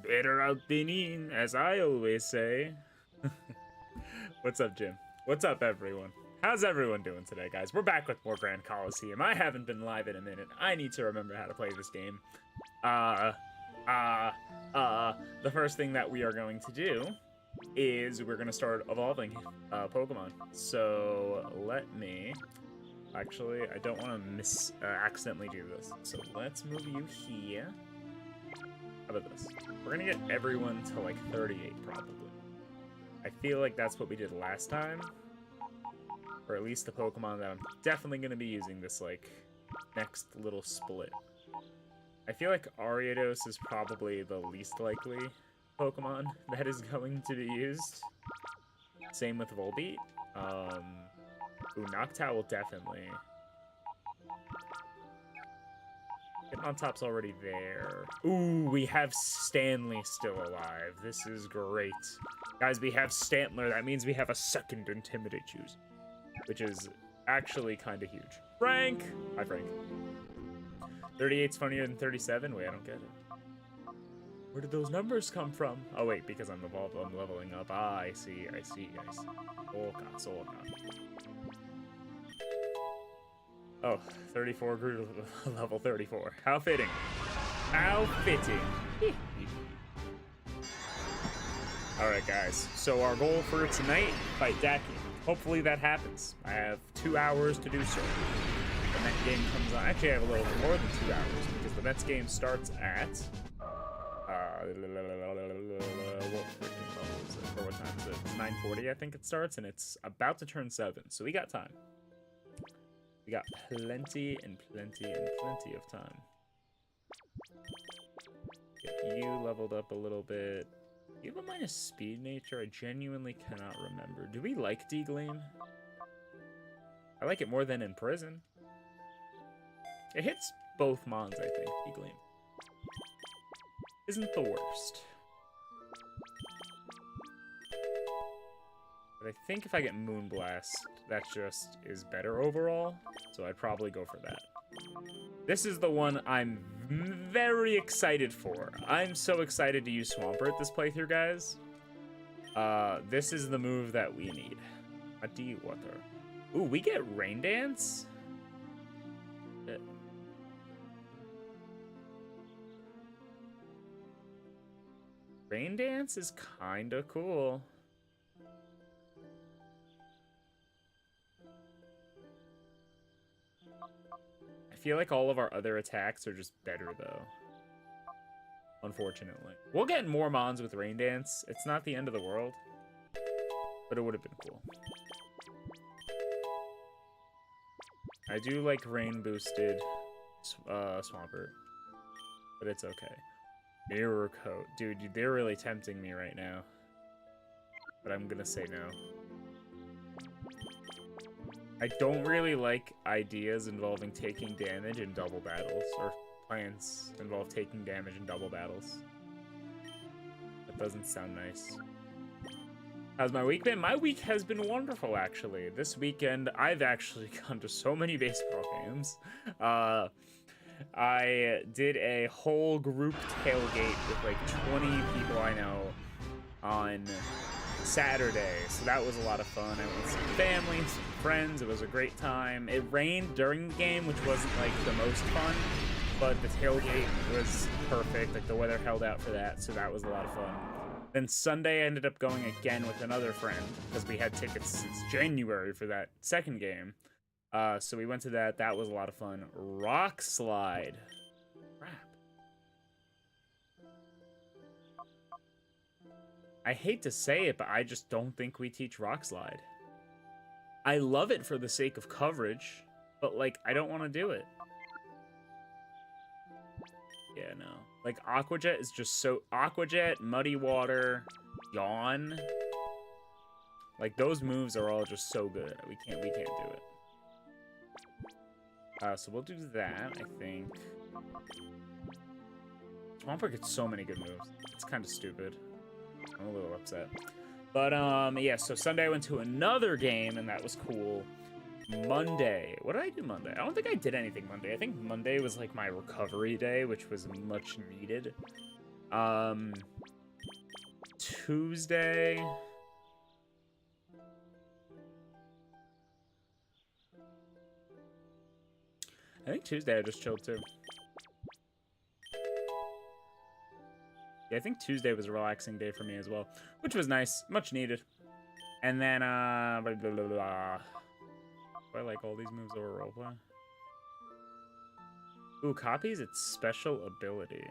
Better out than in, as I always say. What's up, Jim? What's up, everyone? How's everyone doing today, guys? We're back with more Grand Colosseum. I haven't been live in a minute. I need to remember how to play this game. The first thing that we are going to do is we're going to start evolving Pokemon. So let me... Actually, I don't want to accidentally do this. So let's move you here. How about this? We're gonna get everyone to like 38 probably. I feel like that's what we did last time. Or at least the Pokemon that I'm definitely gonna be using this like next little split. I feel like Ariados is probably the least likely Pokemon that is going to be used. Same with Volbeat. Ooh, Noctowl will definitely. Hitmontop's already there. Ooh, we have Stanley still alive. This is great. Guys, we have Stantler. That means we have a second Intimidate use, which is actually kind of huge. Frank! Hi, Frank. 38's funnier than 37? Wait, I don't get it. Where did those numbers come from? Oh, wait, because I'm leveling up. Ah, I see. Solka. Oh, 34 grew to level 34. How fitting. How fitting. Alright, guys. So our goal for tonight, fight Daki. Hopefully that happens. I have 2 hours to do so. The Met game comes on. Actually, I have a little more than 2 hours because the Mets game starts at... what freaking level is it? Or what time is it? It's 9:40, I think it starts, and it's about to turn 7. So we got time. We got plenty of time. Get you leveled up a little bit. You have a minus speed nature? I genuinely cannot remember. Do we like D-Gleam? I like it more than in Prison. It hits both Mons, I think, D-Gleam. Isn't the worst. But I think if I get Moonblast, that just is better overall, so I'd probably go for that. This is the one I'm very excited for. I'm so excited to use Swampert this playthrough, guys. This is the move that we need. Muddy Water. Ooh, we get Rain Dance? Rain Dance is kinda cool. I feel like all of our other attacks are just better, though. Unfortunately. We'll get more Mons with Rain Dance. It's not the end of the world. But it would have been cool. I do like rain-boosted Swampert. But it's okay. Mirror Coat. Dude, they're really tempting me right now. But I'm gonna say no. I don't really like ideas involving taking damage in double battles, or plans involve taking damage in double battles. That doesn't sound nice. How's my week been? My week has been wonderful, actually. This weekend, I've actually gone to so many baseball games. I did a whole group tailgate with like 20 people I know on Saturday, so that was a lot of fun. I went with some family, some friends. It was a great time. It rained during the game, which wasn't like the most fun, but the tailgate was perfect. Like the weather held out for that, so that was a lot of fun. Then Sunday I ended up going again with another friend because we had tickets since January for that second game. So we went to that. That was a lot of fun. Rock Slide. Crap. I hate to say it, but I just don't think we teach Rock Slide. I love it for the sake of coverage, but, like, I don't want to do it. Yeah, no. Like, Aqua Jet is just so... Aqua Jet, Muddy Water, Yawn. Like, those moves are all just so good. We can't do it. So we'll do that, I think. Swampert gets so many good moves. It's kind of stupid. I'm a little upset. But, yeah, so Sunday I went to another game, and that was cool. Monday. What did I do Monday? I don't think I did anything Monday. I think Monday was, like, my recovery day, which was much needed. Tuesday. I think Tuesday I just chilled too. Yeah, I think Tuesday was a relaxing day for me as well, which was nice, much needed. And then, blah, blah, blah, blah. Do I like all these moves over roleplay? Ooh, copies its special ability.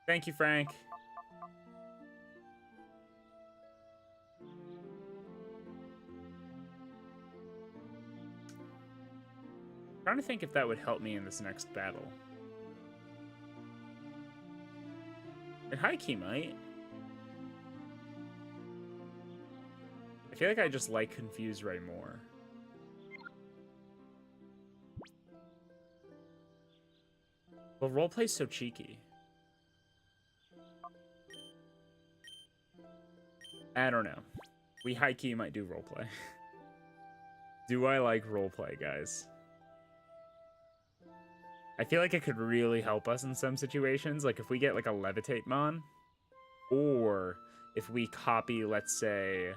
Thank you, Frank. I'm trying to think if that would help me in this next battle. It high-key might. I feel like I just like Confuse Ray more. Well, roleplay's so cheeky. I don't know. We high-key might do roleplay. Do I like roleplay, guys? I feel like it could really help us in some situations. Like, if we get, like, a Levitate Mon. Or if we copy, let's say...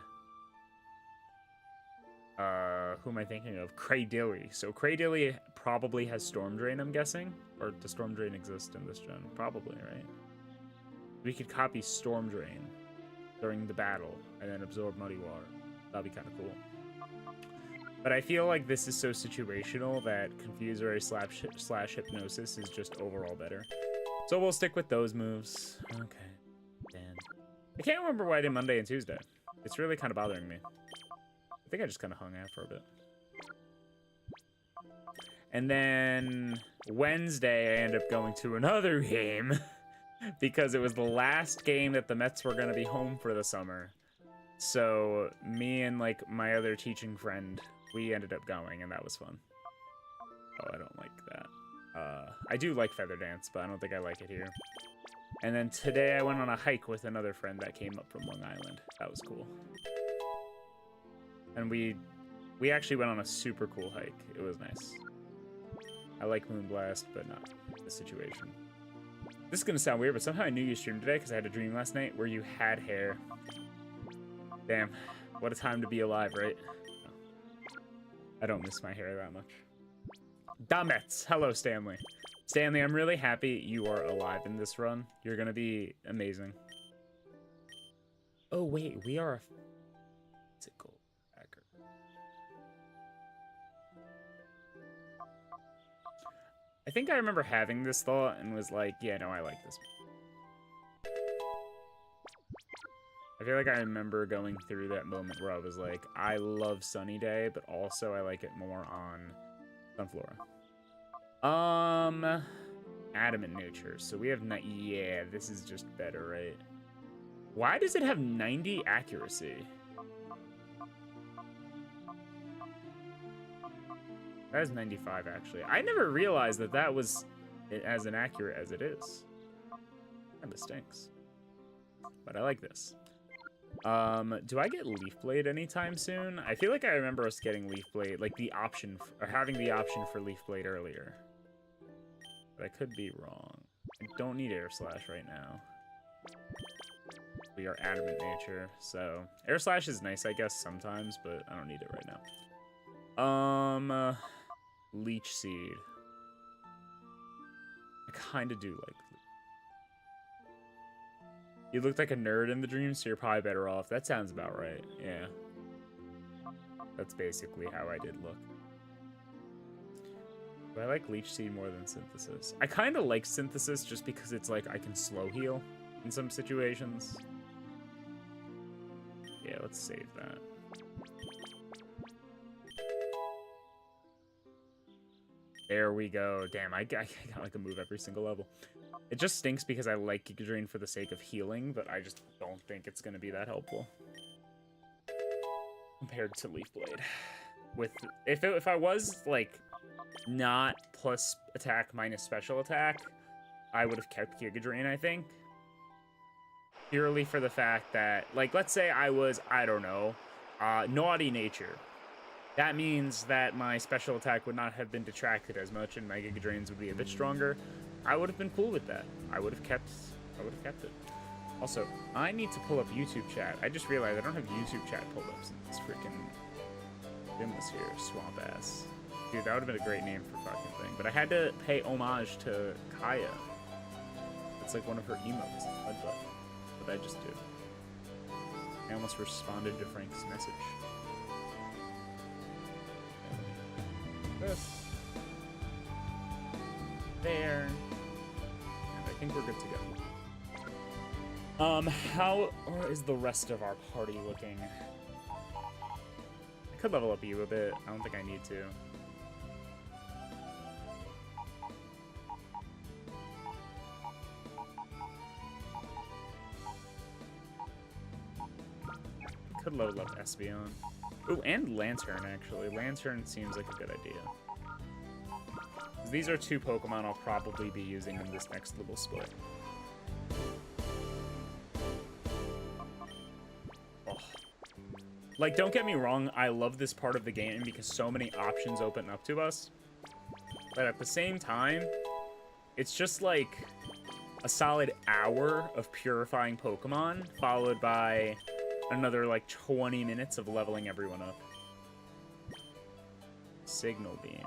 who am I thinking of? Craydilly. So Craydilly probably has Storm Drain, I'm guessing. Or does Storm Drain exist in this gen? Probably, right? We could copy Storm Drain during the battle and then absorb Muddy Water. That'd be kind of cool. But I feel like this is so situational that Confusory slash Hypnosis is just overall better. So we'll stick with those moves. Okay. Damn. I can't remember why I did Monday and Tuesday. It's really kind of bothering me. I think I just kind of hung out for a bit. And then Wednesday, I ended up going to another game because it was the last game that the Mets were going to be home for the summer. So me and like my other teaching friend, we ended up going, and that was fun. Oh, I don't like that. I do like Feather Dance, but I don't think I like it here. And then today I went on a hike with another friend that came up from Long Island. That was cool. And we actually went on a super cool hike. It was nice. I like Moonblast, but not the situation. This is gonna sound weird, but somehow I knew you streamed today because I had a dream last night where you had hair. Damn, what a time to be alive, right? I don't miss my hair that much. Damets! Hello, Stanley. Stanley, I'm really happy you are alive in this run. You're gonna be amazing. Oh, wait, we are a physical hacker. I think I remember having this thought and was like, yeah, no, I like this. I feel like I remember going through that moment where I was like, I love Sunny Day, but also I like it more on Sunflora. Adamant Nature. So we have, yeah, this is just better, right? Why does it have 90 accuracy? That is 95, actually. I never realized that that was as inaccurate as it is. Kinda stinks. But I like this. Do I get Leaf Blade anytime soon? I feel like I remember us getting Leaf Blade, like the option, or having the option for Leaf Blade earlier. But I could be wrong. I don't need Air Slash right now. We are Adamant Nature, so... Air Slash is nice, I guess, sometimes, but I don't need it right now. Leech Seed. I kinda do like... You looked like a nerd in the dream, so you're probably better off. That sounds about right, yeah. That's basically how I did look. But I like Leech Seed more than Synthesis. I kind of like Synthesis just because it's like I can slow heal in some situations. Yeah, let's save that. There we go. Damn, I got like a move every single level. It just stinks because I like Giga Drain for the sake of healing, but I just don't think it's going to be that helpful. Compared to Leaf Blade. If I was, like, not plus attack minus special attack, I would have kept Giga Drain, I think. Purely for the fact that, like, let's say I was, I don't know, Naughty Nature. That means that my special attack would not have been detracted as much and my Giga Drains would be a bit stronger. I would have been cool with that. I would have kept it. Also, I need to pull up YouTube chat. I just realized I don't have YouTube chat pulled up since this freaking Jim was here. Swamp ass. Dude, that would have been a great name for fucking thing. But I had to pay homage to Kaya. It's like one of her emotes. What did I just do? I almost responded to Frank's message. This. There. And I think we're good to go. How is the rest of our party looking? I could level up you a bit. I don't think I need to. Could level up Espeon. Ooh, and Lantern, actually. Lantern seems like a good idea. These are two Pokemon I'll probably be using in this next little split. Oh. Like, don't get me wrong, I love this part of the game because so many options open up to us. But at the same time, it's just like a solid hour of purifying Pokemon, followed by another like 20 minutes of leveling everyone up. Signal Beam.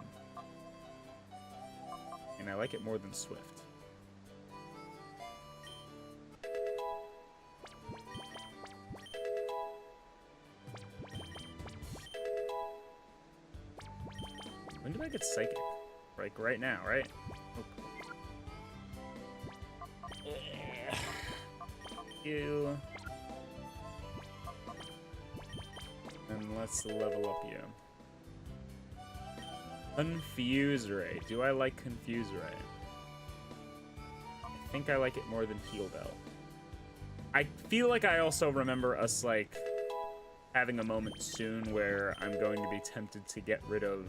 And I like it more than Swift. When do I get Psychic? Like right now, right? Okay. You. And let's level up you. Confuse Ray. Do I like Confuse Ray? I think I like it more than Heal Bell. I feel like I also remember us, like, having a moment soon where I'm going to be tempted to get rid of...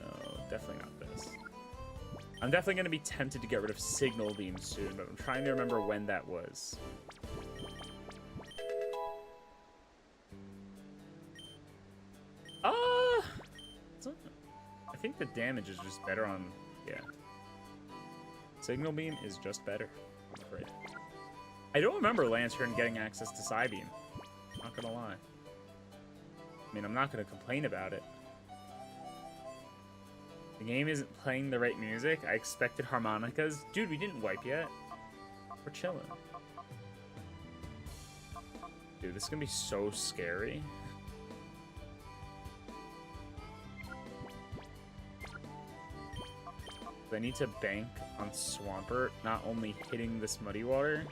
No, definitely not this. I'm definitely going to be tempted to get rid of Signal Beam soon, but I'm trying to remember when that was. I think the damage is just better on... Yeah. Signal Beam is just better, I'm afraid. I don't remember Lantern getting access to Psybeam. Not gonna lie. I mean, I'm not gonna complain about it. The game isn't playing the right music. I expected harmonicas. Dude, we didn't wipe yet. We're chilling. Dude, this is gonna be so scary. I need to bank on Swampert not only hitting this muddy water.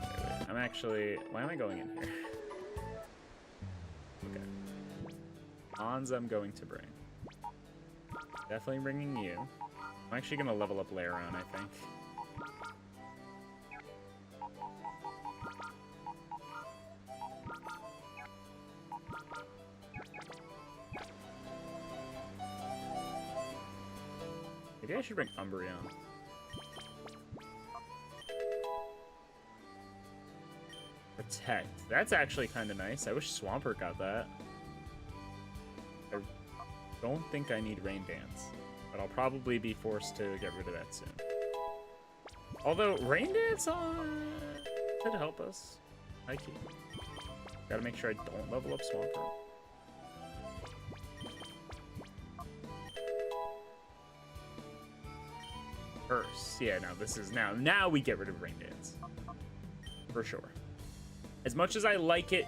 Wait. I'm actually... Why am I going in here? Okay. Ons I'm going to bring. Definitely bringing you. I'm actually going to level up Lairon, I think. Maybe I should bring Umbreon. Protect. That's actually kind of nice. I wish Swampert got that. I don't think I need Rain Dance, but I'll probably be forced to get rid of that soon. Although, Rain Dance could help us. Nike. Gotta make sure I don't level up Swampert. First. Yeah, no, this is now we get rid of Rain Dance. For sure. As much as I like it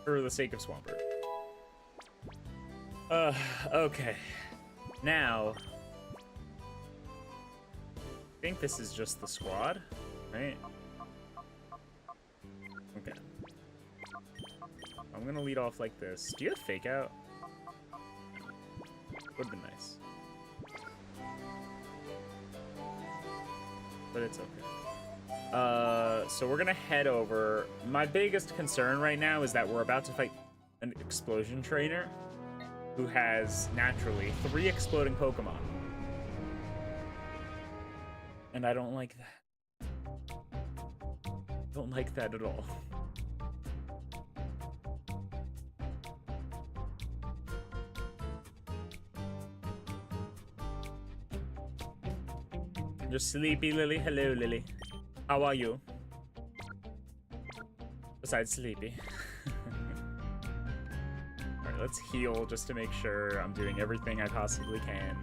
for the sake of Swampert. Okay. Now, I think this is just the squad, right? Okay. I'm gonna lead off like this. Do you have Fake Out? Would've been nice. But it's okay. So we're gonna head over. My biggest concern right now is that we're about to fight an Explosion Trainer who has, naturally, 3 exploding Pokemon. And I don't like that. Don't like that at all. Just sleepy, Lily. Hello, Lily. How are you? Besides sleepy. Alright, let's heal just to make sure I'm doing everything I possibly can.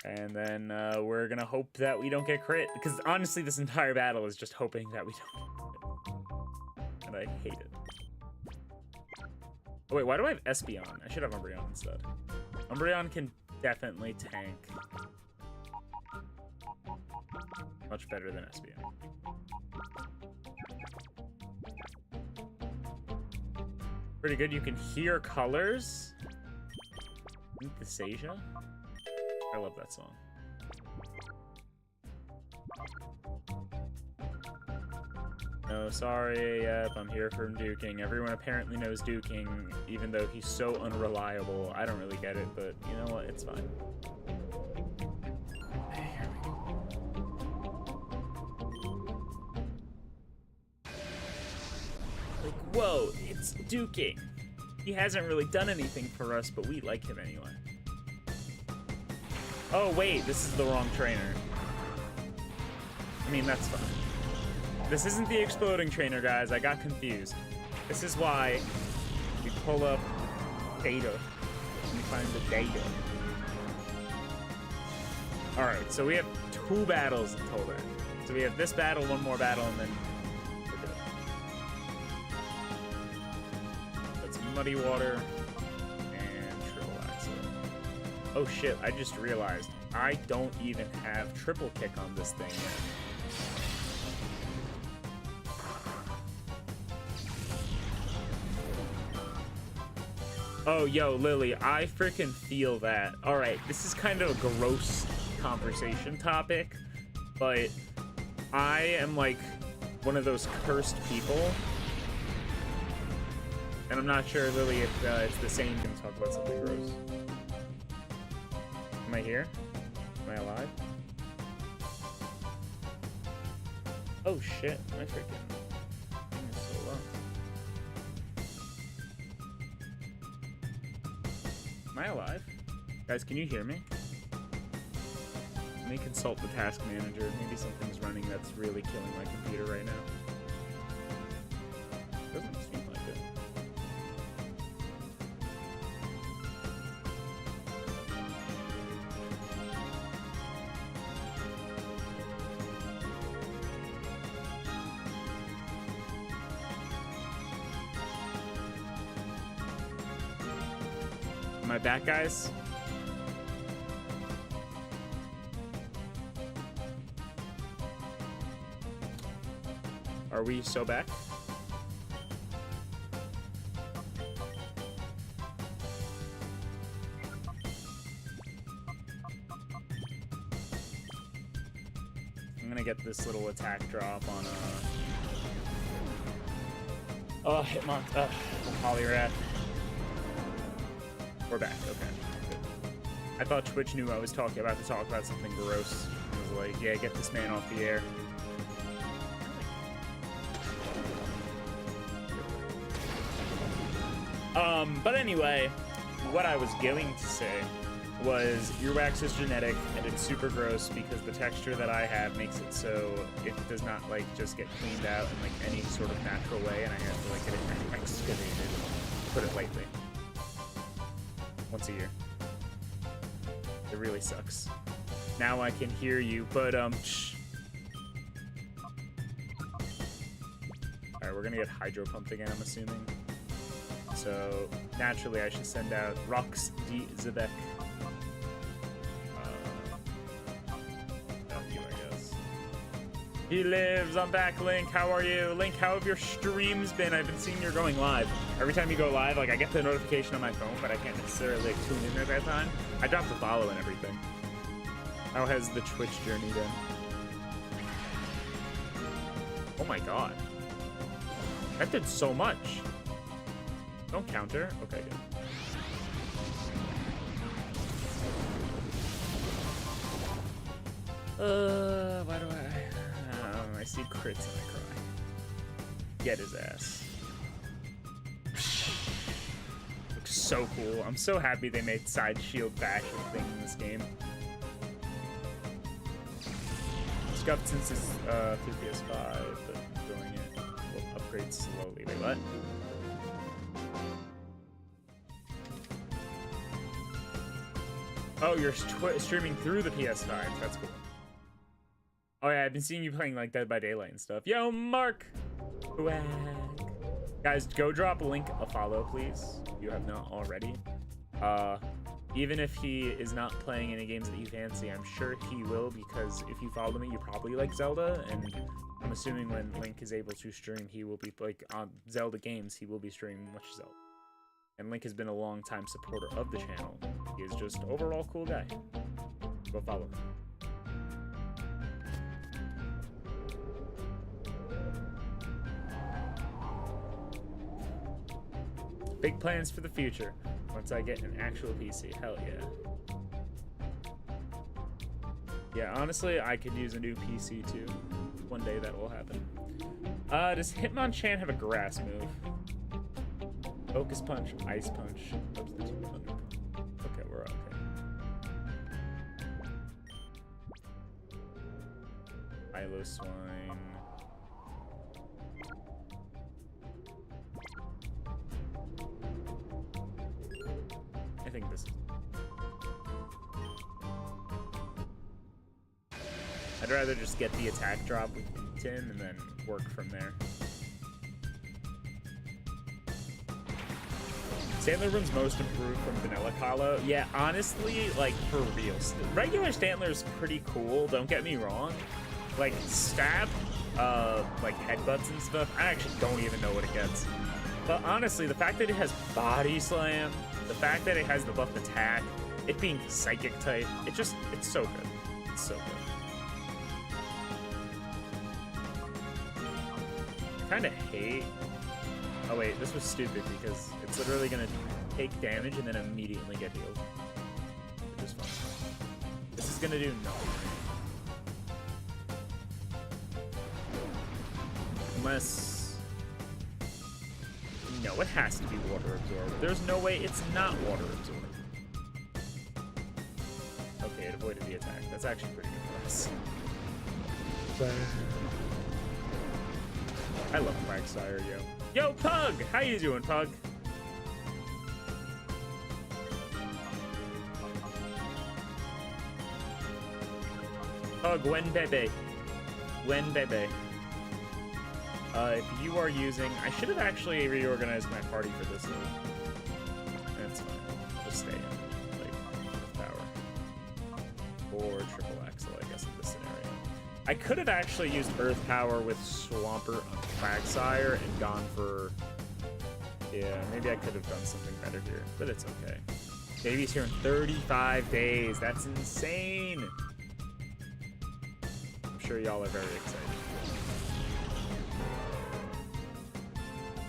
And then we're gonna hope that we don't get crit. Because honestly, this entire battle is just hoping that we don't get crit. And I hate it. Oh wait, why do I have Espeon? I should have Umbreon instead. Umbreon can definitely tank. Much better than Espeon. Pretty good. You can hear colors. Synthesasia? I love that song. No, sorry, yep, I'm here from duking. Everyone apparently knows duking, even though he's so unreliable. I don't really get it, but you know what? It's fine. Here we go. Like, whoa, it's duking. He hasn't really done anything for us, but we like him anyway. Oh, wait, this is the wrong trainer. I mean, that's fine. This isn't the exploding trainer, guys. I got confused. This is why we pull up data. And we find the data. Alright, so we have 2 battles until then. So we have this battle, 1 more battle, and then we're good. That's Muddy Water and Triple Axle. Oh shit, I just realized I don't even have Triple Kick on this thing yet. Oh, yo, Lily, I freaking feel that. All right, this is kind of a gross conversation topic, but I am like one of those cursed people. And I'm not sure, Lily, if it's the same. Can talk about something gross. Am I here? Am I alive? Oh, shit. My freaking thing is so low. Am I alive? Guys, can you hear me? Let me consult the task manager. Maybe something's running that's really killing my computer right now. Doesn't seem like it. Am I back, guys? Are we so back? I'm gonna get this little attack drop on oh, Poliwrath. We're back, okay. Good. I thought Twitch knew I was about to talk about something gross. I was like, yeah, get this man off the air. But anyway, what I was going to say was earwax is genetic and it's super gross because the texture that I have makes it so it does not like just get cleaned out in like any sort of natural way, and I have to like get it excavated, put it lightly, once a year. It really sucks. Now I can hear you, but shh. Alright, we're gonna get hydro pumped again, I'm assuming. So naturally I should send out Rox D. Zebek. You, I guess. He lives. I'm back, Link. How are you? Link, how have your streams been? I've been seeing you're going live. Every time you go live, like I get the notification on my phone, but I can't necessarily like, tune in at that time. I dropped the follow and everything. How has the Twitch journey been? Oh my god. That did so much. Don't counter. Okay, good. Why do I see crits and I cry. Get his ass. Looks so cool. I'm so happy they made side shield bash a thing in this game. Scuffed since it's through PS5, but doing it will upgrade slowly. Wait, what? Oh, you're streaming through the PS5. That's cool. Oh yeah, I've been seeing you playing like Dead by Daylight and stuff. Yo, Mark! Swag. Guys, go drop Link a follow, please. If you have not already. Even if he is not playing any games that you fancy, I'm sure he will, because if you follow me, you probably like Zelda, and I'm assuming when Link is able to stream, he will be, like, on Zelda games, he will be streaming much Zelda. And Link has been a long-time supporter of the channel. He is just overall cool guy. Go follow him. Big plans for the future. Once I get an actual PC. Hell yeah. Yeah, honestly, I could use a new PC too. One day that will happen. Does Hitmonchan have a grass move? Focus Punch, Ice Punch, Substitute Thunder Punch. Okay, we're okay. Ilo Swine. I think this is... I'd rather just get the attack drop with Tin and then work from there. Stantler runs most improved from Vanilla Kalo. Yeah, honestly, like, for real. Regular Stantler's pretty cool, don't get me wrong. Like, stab, like, headbutts and stuff, I actually don't even know what it gets. But honestly, the fact that it has Body Slam, the fact that it has the buff attack, it being Psychic type, it's so good. It's so good. I kind of hate... Oh wait, this was stupid because it's literally gonna take damage and then immediately get healed. Which is fun. This is gonna do nothing. Unless... No, it has to be water absorbed. There's no way it's not water absorbed. Okay, it avoided the attack. That's actually pretty good for us. I love Quagsire, yo. Yo, Pug! How you doing, Pug? Pug, when bebe. When bebe. If you are using... I should have actually reorganized my party for this one. That's fine. Just stay in. Like, power. Or triple axle, I guess, in this scenario. I could have actually used Earth Power with Swampert on Quagsire and gone for... Yeah, maybe I could have done something better here, but it's okay. Baby's here in 35 days. That's insane. I'm sure y'all are very excited.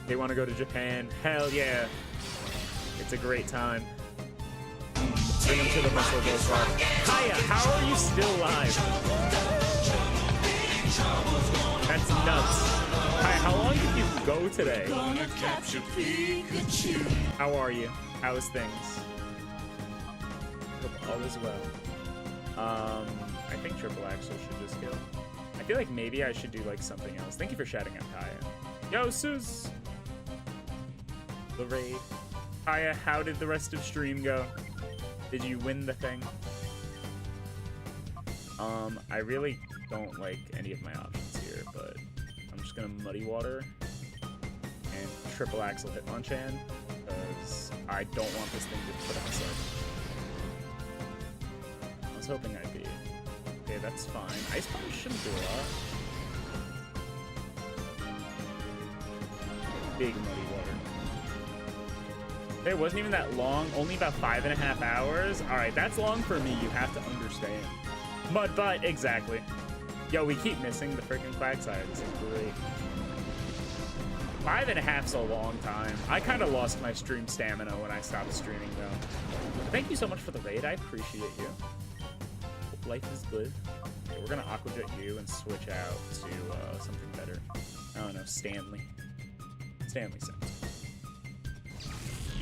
They want to go to Japan. Hell yeah. It's a great time. Bring them to the Muscle Ghost Bar. Hiya, how are you still live? That's nuts. Hi, how long did you go today? How are you? How is things? Hope all is well. I think triple axle should just kill. I feel like maybe I should do like something else. Thank you for shouting out Kaya. Yo, Sus! The raid. Kaya, how did the rest of stream go? Did you win the thing? I really don't like any of my options here, but I'm just gonna Muddy Water and triple axle Hitmonchan because I don't want this thing to put outside. I was hoping I'd be. Okay, that's fine. Ice Punch shouldn't do a lot. Big Muddy Water. It wasn't even that long, only about 5.5 hours. All right, that's long for me, you have to understand. Mud butt, exactly. Yo, we keep missing the freaking Quagsire. This is great. 5.5's a long time. I kind of lost my stream stamina when I stopped streaming, though. Thank you so much for the raid. I appreciate you. Hope life is good. Okay, we're gonna Aqua Jet you and switch out to something better. I don't know, Stanley. Stanley sounds.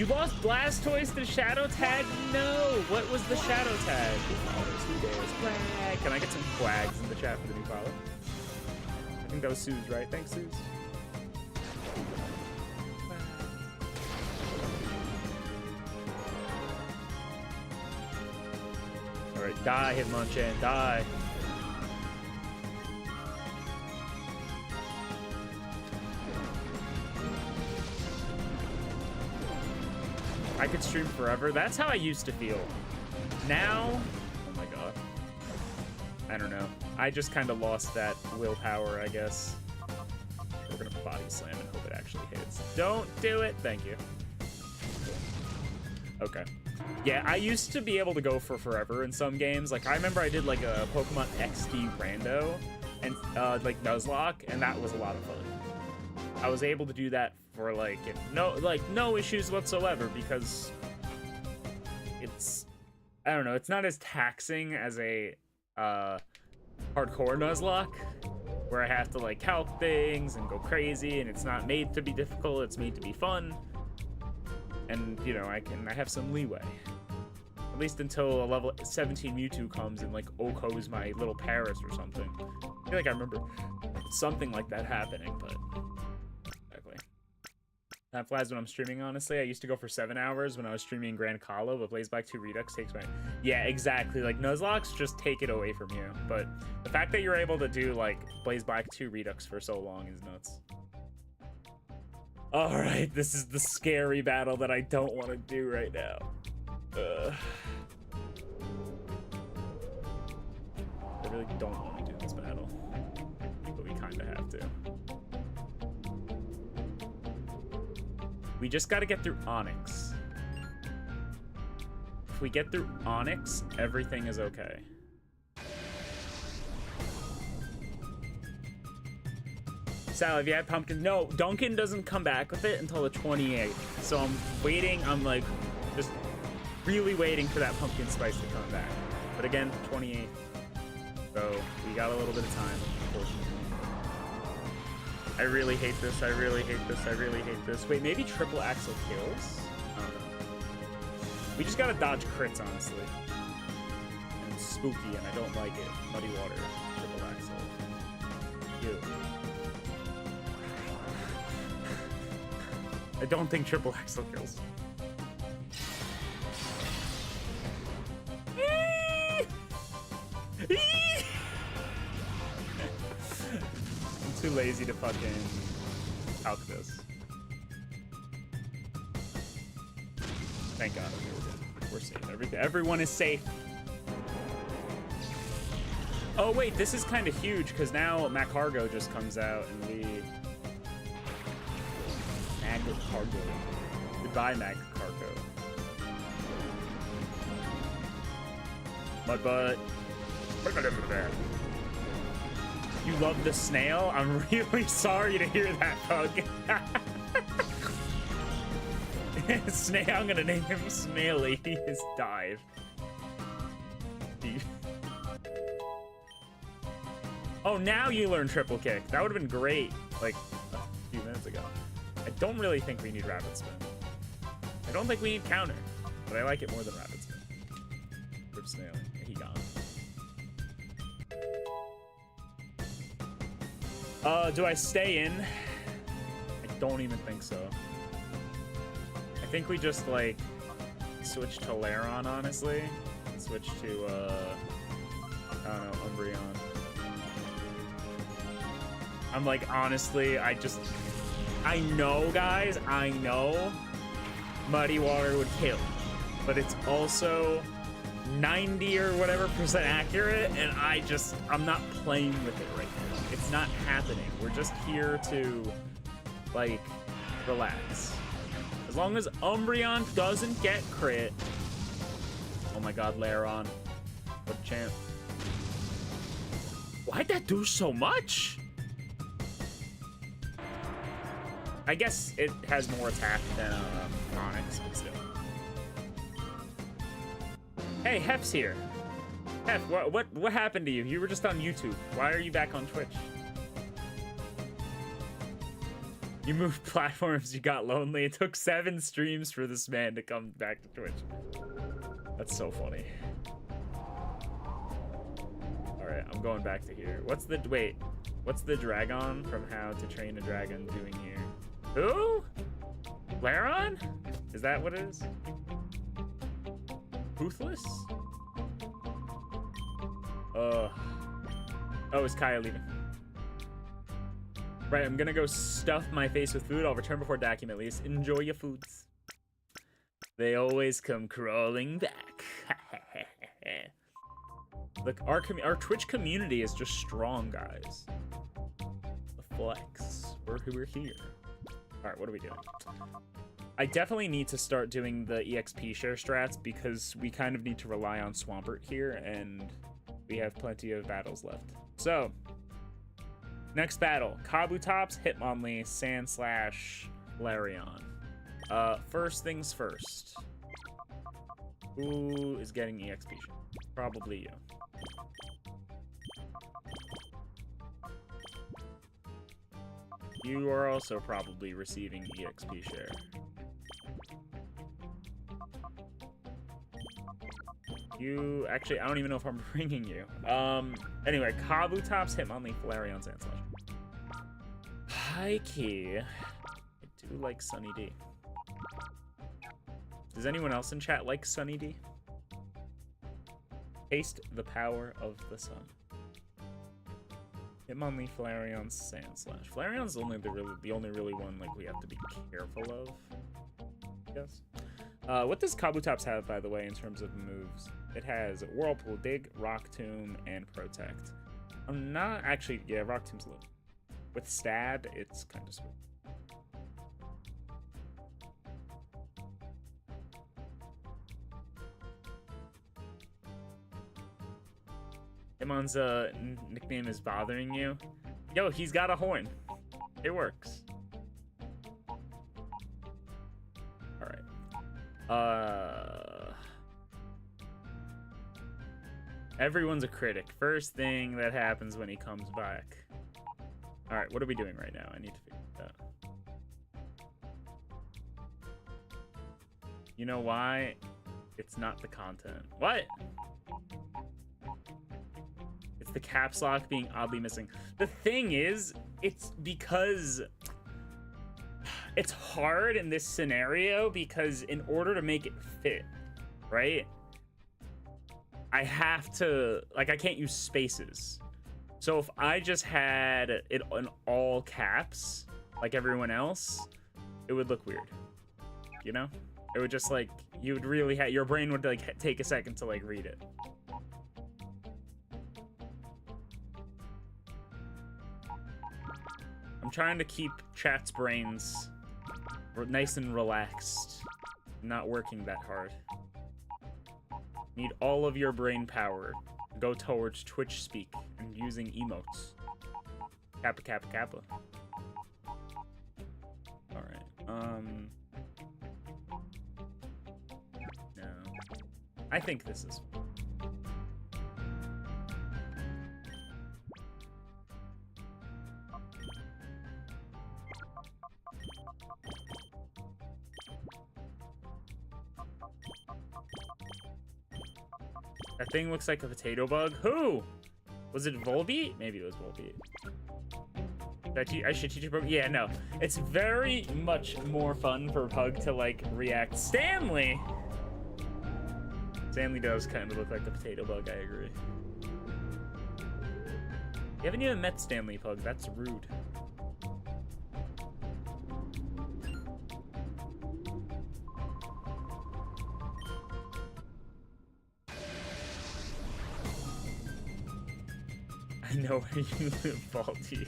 You lost Blastoise to Shadow Tag? No! What was the Shadow Tag? Quag. Can I get some quags in the chat for the new follow? I think that was Suze, right? Thanks, Suze. Alright, die, Hitmonchan, die. I could stream forever. That's how I used to feel. Now, oh my god. I don't know. I just kind of lost that willpower, I guess. We're gonna body slam and hope it actually hits. Don't do it. Thank you. Okay. Yeah, I used to be able to go for forever in some games. Like, I remember I did like a Pokemon XD Rando and like Nuzlocke, and that was a lot of fun. I was able to do that for like no issues whatsoever because it's, I don't know, it's not as taxing as a hardcore Nuzlocke where I have to like calc things and go crazy, and it's not made to be difficult, it's made to be fun. And you know, I have some leeway. At least until a level 17 Mewtwo comes and like Oko's my little Paris or something. I feel like I remember something like that happening, but exactly. That flies when I'm streaming, honestly. I used to go for 7 hours when I was streaming Grand Colosseum, but Blaze Black 2 Redux takes my... Yeah, exactly. Like, Nuzlocke just take it away from you. But the fact that you're able to do, like, Blaze Black 2 Redux for so long is nuts. Alright, this is the scary battle that I don't want to do right now. I really don't want to do this battle. But we kind of have to. We just got to get through Onyx. If we get through Onyx, everything is okay. Sal, have you had pumpkin? No, Duncan doesn't come back with it until the 28th. So I'm waiting. I'm like just really waiting for that pumpkin spice to come back. But again, 28th. So we got a little bit of time, unfortunately. I really hate this. I really hate this. I really hate this. Wait, maybe triple axle kills? I don't know. We just gotta dodge crits, honestly. And it's spooky, and I don't like it. Muddy water, triple axle. Ew. I don't think triple axle kills. I'm too lazy to fucking calc this. Thank God. Okay, we're good. We're safe. Everyone is safe. Oh wait, this is kind of huge because now Macargo just comes out and we... Macargo. Goodbye, Macargo. Mudbutt. You love the snail? I'm really sorry to hear that, Pug. Snail, I'm gonna name him Snaily. His dive. Oh, now you learn triple kick. That would have been great, like, a few minutes ago. I don't really think we need rapid spin. I don't think we need counter, but I like it more than rapid spin. Rip Snail. He gone. Do I stay in? I don't even think so. I think we just, like, switch to Laron, honestly. And switch to, I don't know, Umbreon. I'm like, honestly, I know, guys, I know Muddy Water would kill. But it's also 90 or whatever % accurate, and I'm not playing with it right now. It's not happening. We're just here to, like, relax. As long as Umbreon doesn't get crit. Oh my god, Laron. What a champ. Why'd that do so much? I guess it has more attack than Onyx, but still. Hey, Hef's here. Hef, what happened to you? You were just on YouTube. Why are you back on Twitch? You moved platforms, you got lonely. It took 7 streams for this man to come back to Twitch. That's so funny. Alright, I'm going back to here. What's the dragon from How to Train a Dragon doing here? Who? Laron? Is that what it is? Ruthless? Oh, is Kaya leaving? Right, I'm gonna go stuff my face with food. I'll return before Dakim at least. Enjoy your foods. They always come crawling back. Look, our Twitch community is just strong, guys. The flex. We're here. All right, what are we doing? I definitely need to start doing the EXP share strats because we kind of need to rely on Swampert here, and we have plenty of battles left. So, next battle, Kabutops, Hitmonlee, Sandslash, Flareon. First things first. Who is getting EXP share? Probably you. You are also probably receiving EXP share. You, actually, I don't even know if I'm bringing you. Anyway, Kabutops, Hitmonlee, Flareon, Sandslash. High-key, I do like Sunny D. Does anyone else in chat like Sunny D? Taste the power of the sun. Hitmonlee, Flareon, Sandslash. Flareon's only the only really one like we have to be careful of. Yes. What does Kabutops have, by the way, in terms of moves? It has Whirlpool, Dig, Rock Tomb, and Protect. I'm not actually... Yeah, Rock Tomb's low. With Stab, it's kind of sweet. Himon's nickname is bothering you. Yo, he's got a horn. It works. Alright. Everyone's a critic. First thing that happens when he comes back. Alright, what are we doing right now? I need to figure it out. You know why? It's not the content. What? It's the caps lock being oddly missing. The thing is, it's because it's hard in this scenario because in order to make it fit, right? I have to, like, I can't use spaces. So if I just had it in all caps, like everyone else, it would look weird, you know? It would just, like, you would really have, your brain would, like, take a second to, like, read it. I'm trying to keep chat's brains nice and relaxed, not working that hard. Need all of your brain power to go towards Twitch speak and using emotes. Kappa, kappa, kappa. Alright, no. I think this is... That thing looks like a potato bug. Who? Was it Volbeat? Maybe it was Volbeat. I should teach you. Yeah, no. It's very much more fun for Pug to, like, react. Stanley! Stanley does kind of look like a potato bug, I agree. You haven't even met Stanley, Pug. That's rude. I know where you live, Faulty.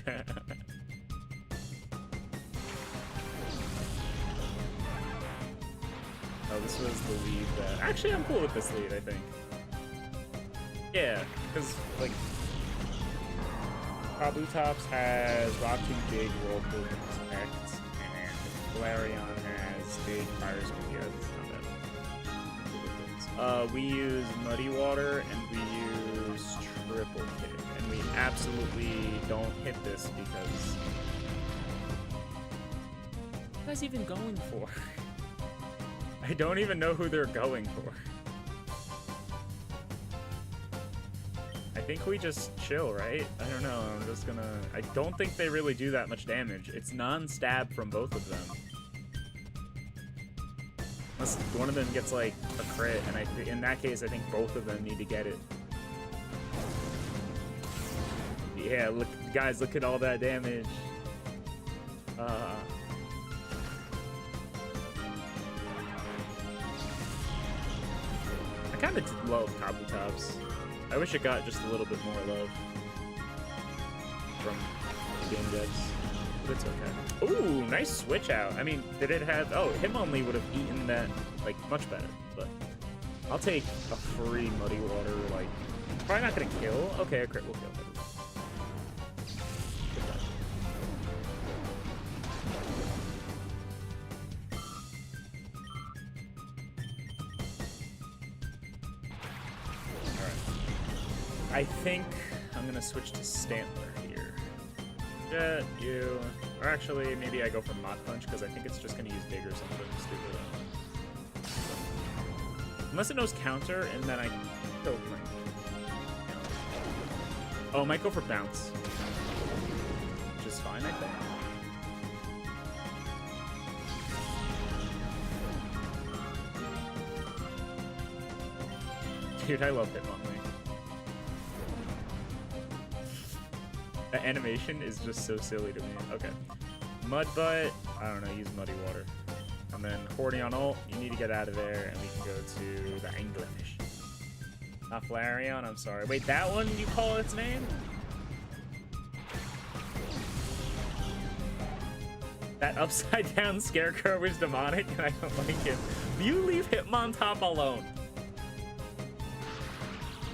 Oh, this was the lead that... Actually, I'm cool with this lead, I think. Yeah, because, like... Kabutops has Rock Tomb, Dig, Whirlpool, Protect, and Flareon has Dig, Fire Speed. Yeah, it's not bad. We use Muddy Water, and we use Triple Kick. We absolutely don't hit this because guys even going for? I don't even know who they're going for. I think we just chill, right? I don't know. I'm just gonna... I don't think they really do that much damage. It's non-stab from both of them. Unless one of them gets, like, a crit, and in that case, I think both of them need to get it. Yeah, look, guys, look at all that damage. I kind of love Kabutops. I wish it got just a little bit more love from game devs, but it's okay. Ooh, nice switch out. I mean, did it have... Oh, Hitmonlee would have eaten that, like, much better, but I'll take a free Muddy Water, like... Probably not gonna kill. Okay, a crit will kill. I think I'm gonna switch to Stantler here. Jet, you, or actually maybe I go for Mod Punch because I think it's just gonna use Dig or something stupid. Unless it knows counter, and then I go for oh, I might go for Bounce, which is fine, I think. Dude, I love Hitmonlee. The animation is just so silly to me. Okay. Mudbutt. I don't know, use Muddy Water. And then Hoarding on ult, you need to get out of there, and we can go to the Anglerfish. Not Flareon, I'm sorry. Wait, that one you call its name? That upside down Scarecrow is demonic, and I don't like it. You leave Hitmontop alone.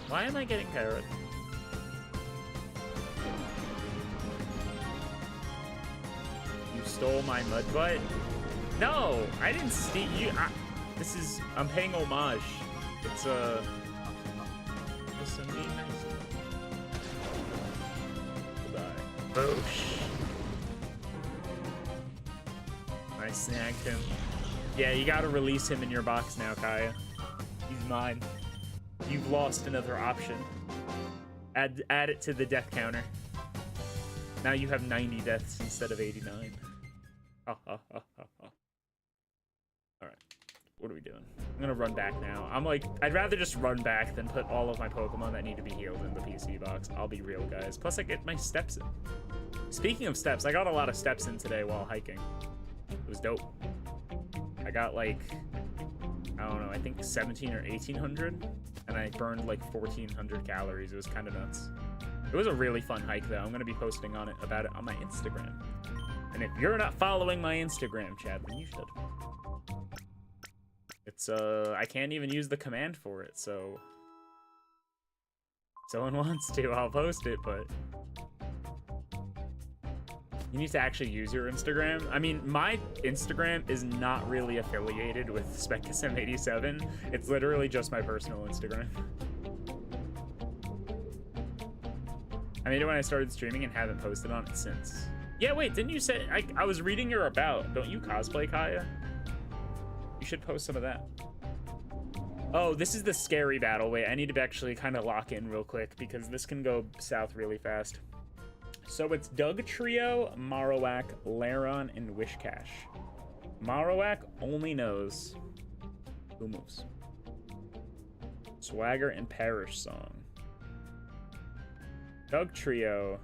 Why am I getting Carrot? Stole my Mudbutt? No, I didn't steal you. I'm paying homage. It's a neat, nice. Goodbye. Boosh. I snagged him. Yeah, you gotta release him in your box now, Kaya. He's mine. You've lost another option. Add it to the death counter. Now you have 90 deaths instead of 89. Alright, what are we doing? I'm gonna run back now. I'm like, I'd rather just run back than put all of my Pokemon that need to be healed in the PC box. I'll be real, guys. Plus, I get my steps in. Speaking of steps, I got a lot of steps in today while hiking. It was dope. I got like, I don't know, I think 17 or 1800, and I burned like 1400 calories. It was kind of nuts. It was a really fun hike, though. I'm gonna be posting about it on my Instagram. And if you're not following my Instagram, Chad, then you should. It's, I can't even use the command for it, so... If someone wants to, I'll post it, but... You need to actually use your Instagram. I mean, my Instagram is not really affiliated with Spectism87. It's literally just my personal Instagram. I made it when I started streaming and haven't posted on it since. Yeah, wait, didn't you say... I was reading your about. Don't you cosplay, Kaya? You should post some of that. Oh, this is the scary battle. Wait, I need to actually kind of lock in real quick because this can go south really fast. So it's Dugtrio, Marowak, Lairon, and Wishcash. Marowak only knows who moves. Swagger and Perish Song. Dugtrio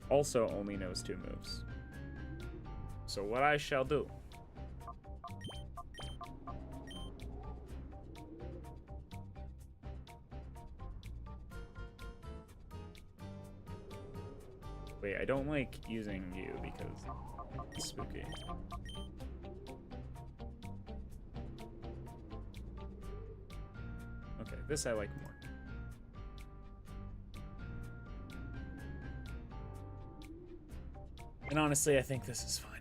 also only knows 2 moves. So what I shall do. Wait, I don't like using you because it's spooky. Okay, this I like more. And honestly, I think this is fine.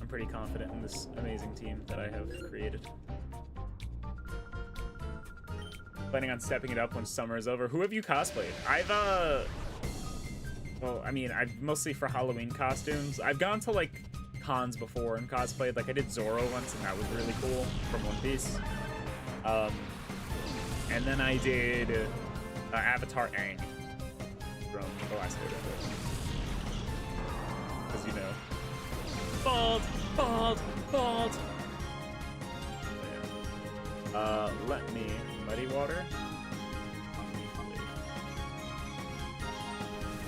I'm pretty confident in this amazing team that I have created. Planning on stepping it up when summer is over. Who have you cosplayed? Well, I mean, I've mostly for Halloween costumes. I've gone to, like, Hans before and cosplayed. Like, I did Zoro once, and that was really cool from One Piece. And then I did Avatar Aang from the last Airbender. Because, you know, bald, bald, bald. Yeah. Let me muddy water.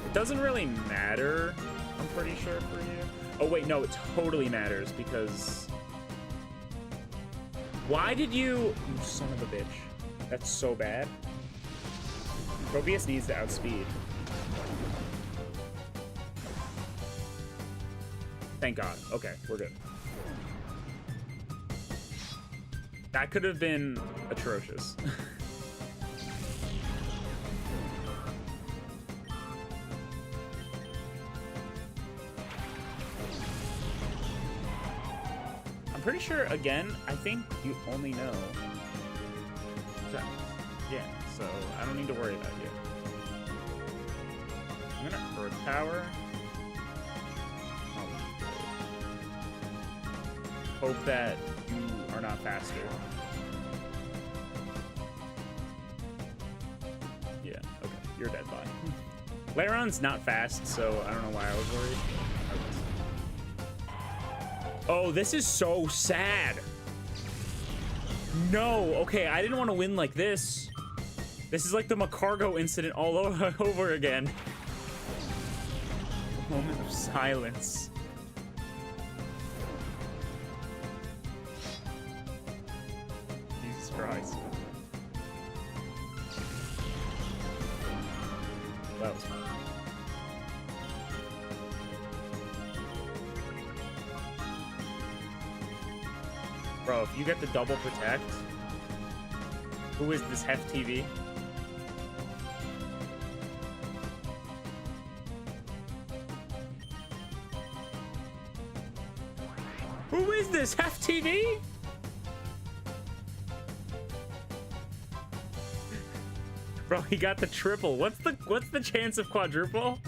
It doesn't really matter, I'm pretty sure, for you. Oh, wait, no, it totally matters because... Why did you son of a bitch. That's so bad. Probius needs to outspeed. Thank God. Okay, we're good. That could have been atrocious. I'm pretty sure, again, I think you only know. Yeah, so I don't need to worry about you. I'm gonna Earth Power. Hope that you are not faster. Yeah, okay, you're dead, bye. Lairon's not fast, so I don't know why I was worried. Oh, this is so sad. No, okay, I didn't want to win like this. This is like the Macargo incident all over again. A moment of silence. Jesus Christ. That was fun. Bro, if you get the double protect, who is this Hef TV? Who is this Hef TV? Bro, he got the triple. What's the chance of quadruple?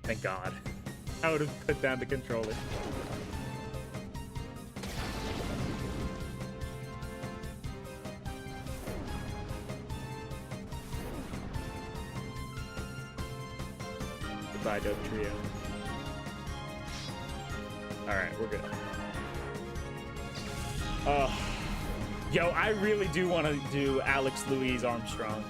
Thank God. I would have put down the controller. Goodbye, Dope Trio. Alright, we're good. Yo, I really do want to do Alex Louise Armstrong.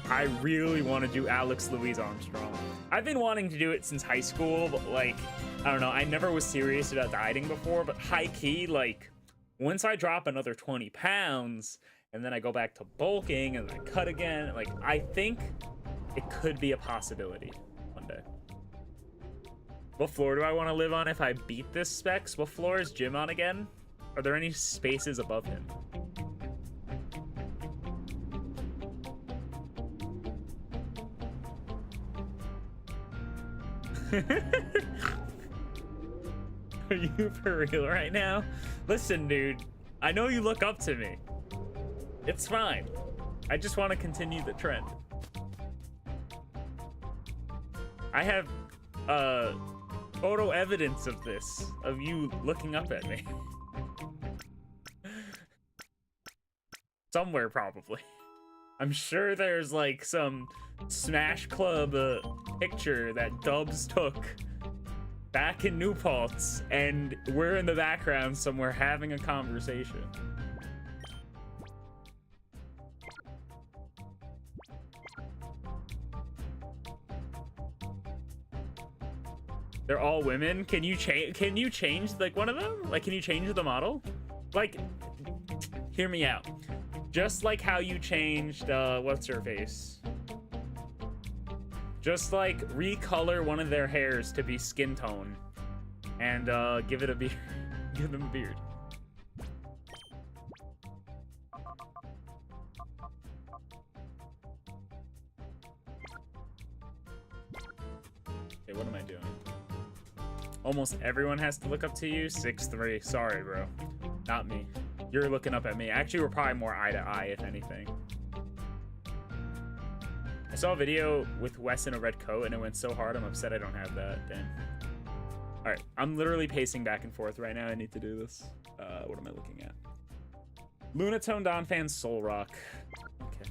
I really want to do Alex Louise Armstrong. I've been wanting to do it since high school, but like, I don't know, I never was serious about dieting before, but high key, like, once I drop another 20 pounds, and then I go back to bulking, and then I cut again, like, I think it could be a possibility one day. What floor do I want to live on if I beat this Specs? What floor is Jim on again? Are there any spaces above him? Are you for real right now? Listen, dude, I know you look up to me. It's fine. I just want to continue the trend. I have photo evidence of this, of you looking up at me. Somewhere, probably. I'm sure there's like some Smash Club picture that Dubs took back in New Paltz, and we're in the background somewhere having a conversation. They're all women. Can you change like one of them? Like, can you change the model? Like, hear me out. Just like how you changed what's her face? Just like recolor one of their hairs to be skin tone and give it a beard. Give them a beard. Okay, what am I doing? Almost everyone has to look up to you. 6'3". Sorry, bro. Not me. You're looking up at me. Actually, we're probably more eye to eye, if anything. I saw a video with Wes in a red coat, and it went so hard, I'm upset I don't have that. Damn. All right, I'm literally pacing back and forth right now. I need to do this. What am I looking at? Lunatone Don Fan Soul Rock. Okay.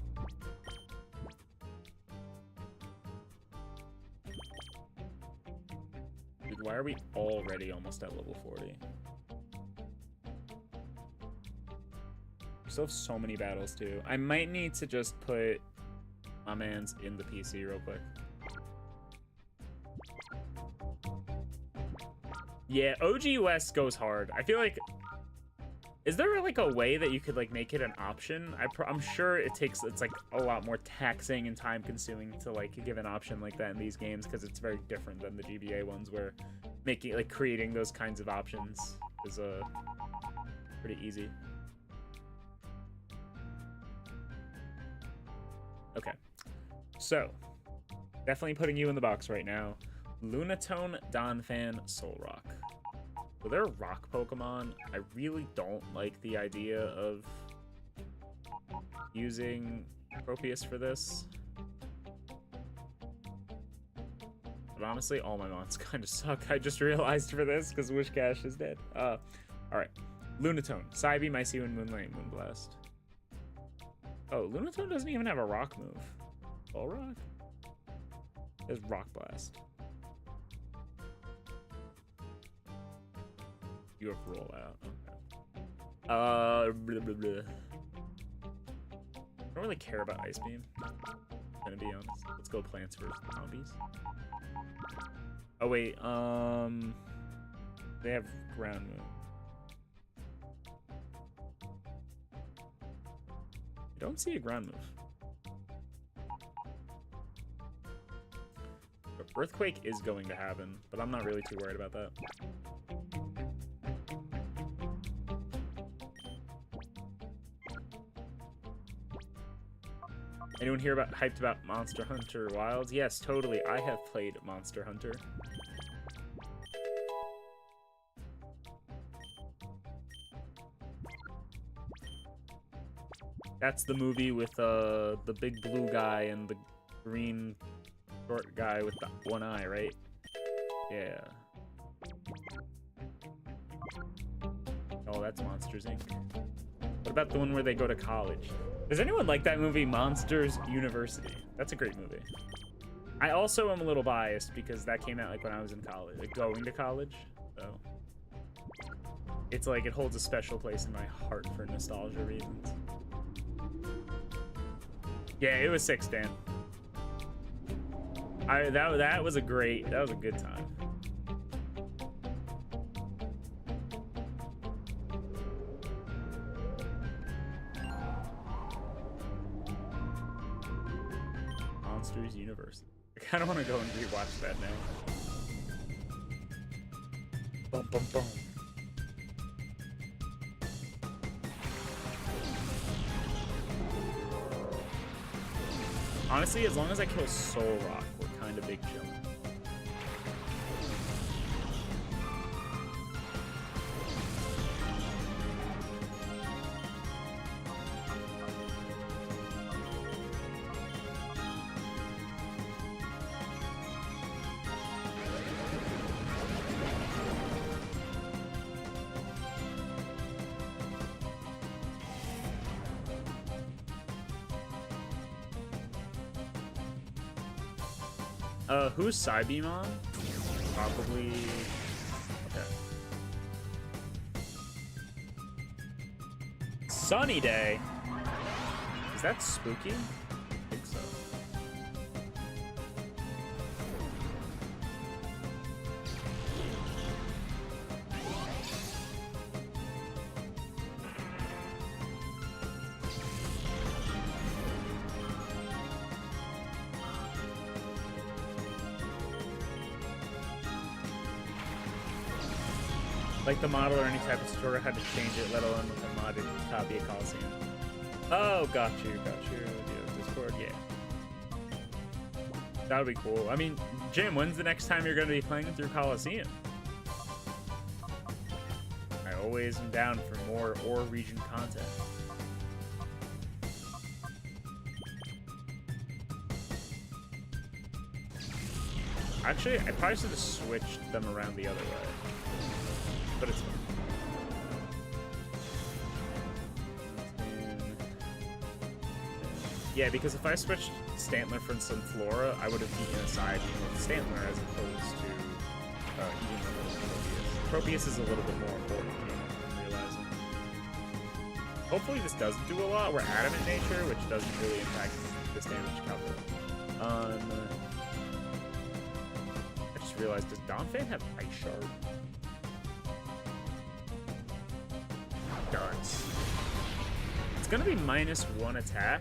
Dude, why are we already almost at level 40? We still have so many battles, too. I might need to just put my man's in the PC real quick. Yeah, OG West goes hard. I feel like... Is there, like, a way that you could, like, make it an option? I'm sure it's, like, a lot more taxing and time-consuming to, like, give an option like that in these games, because it's very different than the GBA ones, where making, like, creating those kinds of options is, pretty easy. Okay. So, definitely putting you in the box right now. Lunatone Donphan Soul Rock. So they're rock Pokemon. I really don't like the idea of using Propius for this. But honestly, all my mons kind of suck. I just realized for this because Wishcash is dead. Alright. Lunatone. Psybeam, Icy-Wind, Moonlight, Moonblast. Oh, Lunatone doesn't even have a rock move. All rock? There's Rock Blast. You have roll out. Okay. Blah, blah, blah. I don't really care about Ice Beam. I'm gonna be honest. Let's go plants versus zombies. Oh wait, they have ground move. I don't see a ground move. But Earthquake is going to happen, but I'm not really too worried about that. Anyone here hyped about Monster Hunter Wilds? Yes, totally. I have played Monster Hunter. That's the movie with the big blue guy and the green short guy with the one eye, right? Yeah. Oh, that's Monsters, Inc. What about the one where they go to college? Does anyone like that movie, Monsters University? That's a great movie. I also am a little biased because that came out like when I was in college, like going to college. So it's like it holds a special place in my heart for nostalgia reasons. Yeah, it was 6, Dan. That was a good time. Monsters University. I kind of want to go and rewatch that now. Bum, bum, bum. Honestly, as long as I kill Soul Rock, we're kind of big chillin'. Who's Psybeam on? Probably... Okay. Sunny Day? Is that spooky? I think so. Like the model or any type of tutorial had to change it, let alone with a modded copy of Colosseum. Oh, got you. Discord, yeah. That would be cool. I mean, Jim, when's the next time you're going to be playing through Colosseum? I always am down for more Ore region content. Actually, I probably should have switched them around the other way. But it's fine. Yeah, because if I switched Stantler from Sunflora, I would have eaten a side with Stantler as opposed to eating a little Tropius. Tropius is a little bit more important, you know, I'm realizing. Hopefully this doesn't do a lot. We're adamant nature, which doesn't really impact this damage calculus. I just realized, does Donphan have Ice Shard? Does. It's gonna be -1 attack.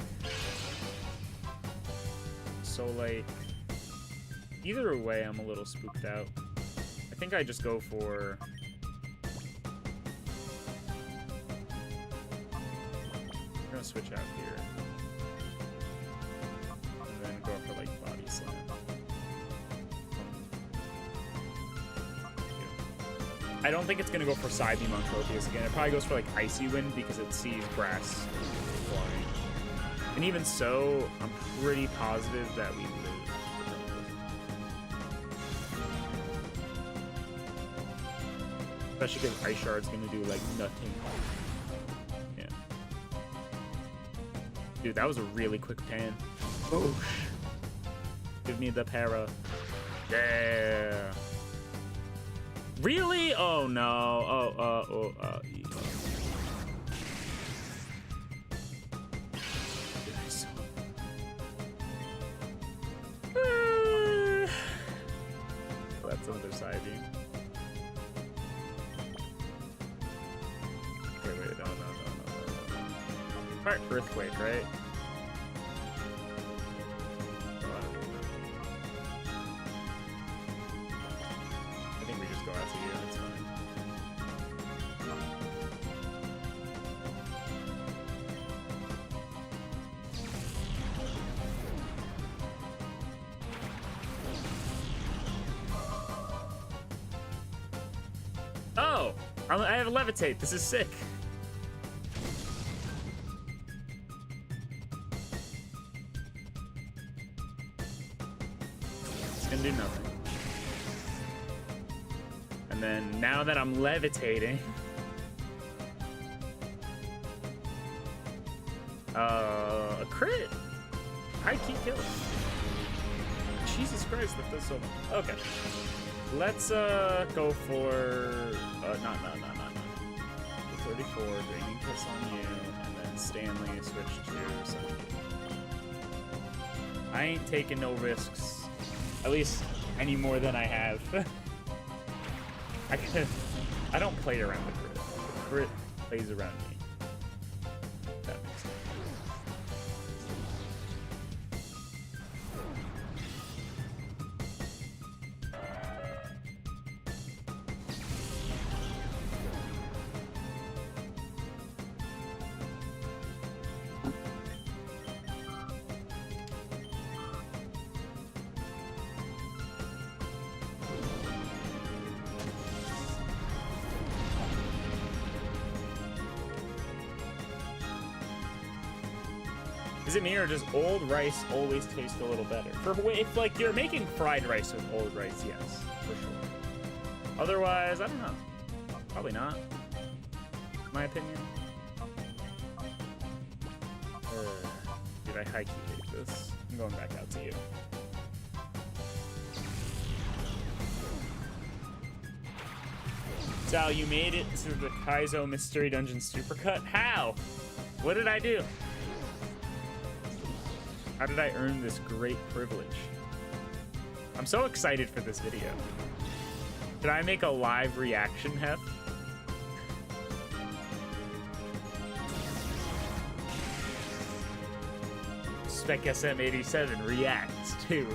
So, like, either way, I'm a little spooked out. I think I just go for... I'm gonna switch out here. And then go for, like, Body Slam. I don't think it's gonna go for Side Beam on Tropius again. It probably goes for, like, Icy Wind because it sees grass flying. And even so, I'm pretty positive that we lose. Especially because Ice Shard's gonna do, like, nothing. Yeah. Dude, that was a really quick pan. Boosh. Give me the para. Yeah. Really? Oh, no. Yeah. That's another side beam. Okay, wait, no. Part Earthquake, right? I think we just go out to you, that's fine. Oh! I have Levitate. This is sick. It's gonna do nothing. And then now that I'm levitating... a crit! High key kill. Jesus Christ, that does so much. Okay. Let's go for not 34, Draining Kiss on you, and then Stanley switch to Sunny. I ain't taking no risks, at least any more than I have. I don't play around the crit. The crit plays around me. That makes sense. Is it me, or does old rice always taste a little better? If like you're making fried rice with old rice, yes, for sure. Otherwise, I don't know. Probably not. My opinion. Dude, I high-key hate this. I'm going back out to you. Sal, you made it to the Kaizo Mystery Dungeon Supercut? How? What did I do? How did I earn this great privilege? I'm so excited for this video. Did I make a live reaction, Hef? Spec SM87 reacts too.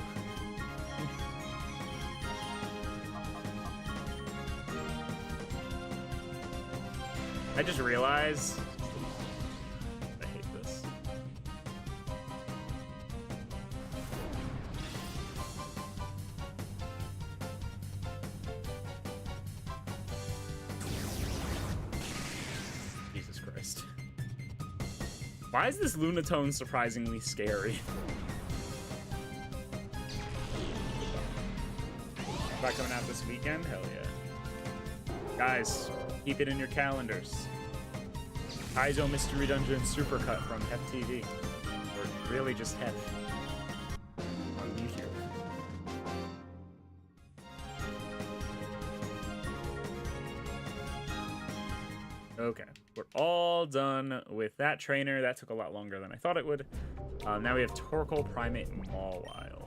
I just realized I hate this. Jesus Christ. Why is this Lunatone surprisingly scary? Nuzlocke coming out this weekend? Hell yeah. Guys, keep it in your calendars. Kaizo Mystery Dungeon Supercut from Hef TV. Or really just Hef. On YouTube. Okay, we're all done with that trainer. That took a lot longer than I thought it would. Now we have Torkoal, Primate, Mawile.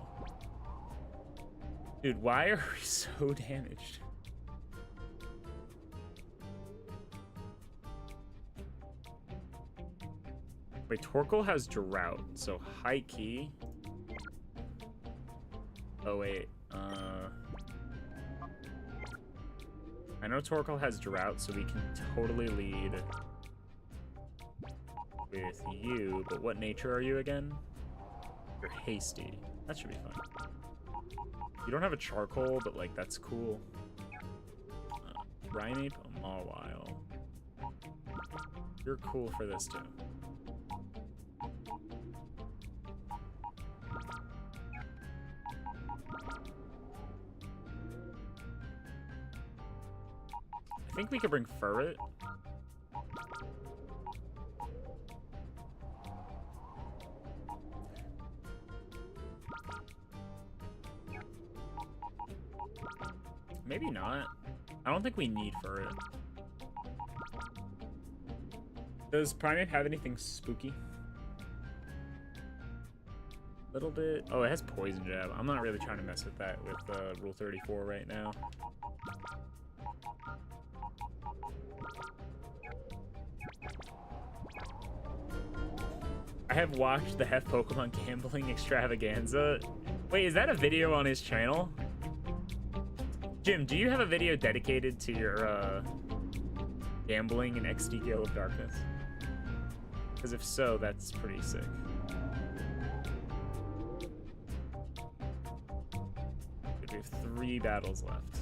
Dude, why are we so damaged? Wait, Torkoal has Drought, so high key. Oh wait, I know Torkoal has Drought, so we can totally lead with you, but what nature are you again? You're hasty. That should be fun. You don't have a charcoal, but like that's cool. Primeape, Mawile. You're cool for this too. I think we could bring Furret. Maybe not. I don't think we need Furret. Does Primeape have anything spooky? Little bit. Oh, it has Poison Jab. I'm not really trying to mess with that with Rule 34 right now. I have watched the Hef Pokemon Gambling Extravaganza. Wait, is that a video on his channel? Jim, do you have a video dedicated to your gambling in XD Gale of Darkness? Because if so, that's pretty sick. We have 3 battles left.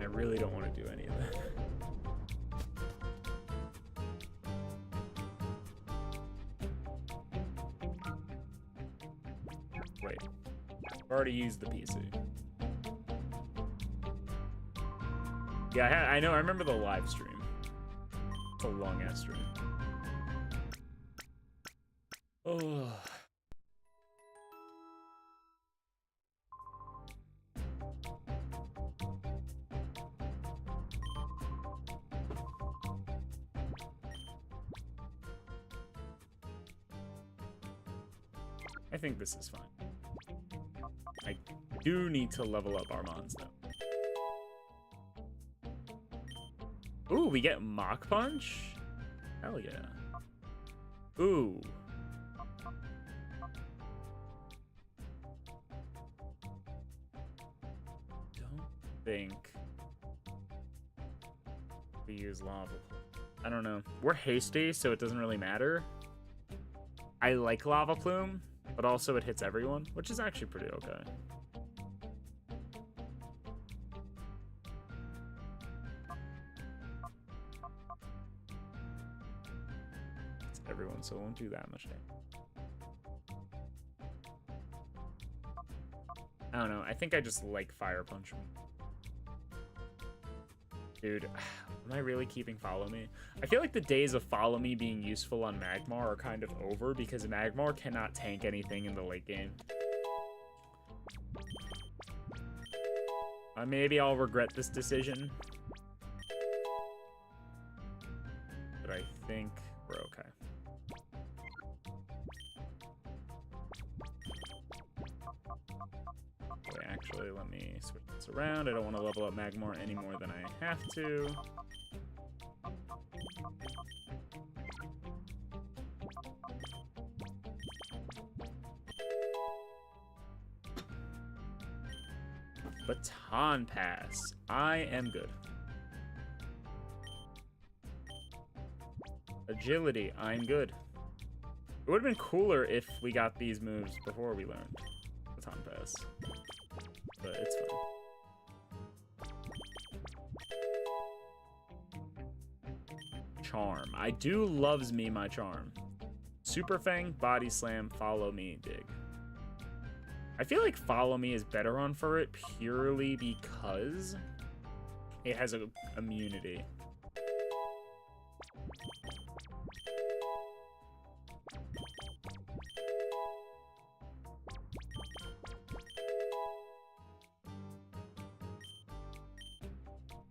I really don't want to do any of that. Wait, I've already used the PC. Yeah, I know. I remember the live stream. It's a long ass stream. Oh. I think this is fine. I do need to level up our mons though. Ooh, we get Mach Punch? Hell yeah. Ooh. Don't think we use Lava. I don't know. We're hasty, so it doesn't really matter. I like Lava Plume, but also it hits everyone, which is actually pretty okay. Everyone, so it won't do that much damage. I don't know. I think I just like Fire Punch. Dude, am I really keeping Follow Me? I feel like the days of Follow Me being useful on Magmar are kind of over because Magmar cannot tank anything in the late game. Maybe I'll regret this decision. But I think we're okay. Wait, actually, let me switch this around. I don't want to level up Magmar any more than I have to. Baton Pass. I am good. Agility. I'm good. It would have been cooler if we got these moves before we learned Baton Pass. But it's fine. Charm. I do loves me my charm. Super Fang, Body Slam, Follow Me, Dig. I feel like Follow Me is better on for it purely because it has a immunity.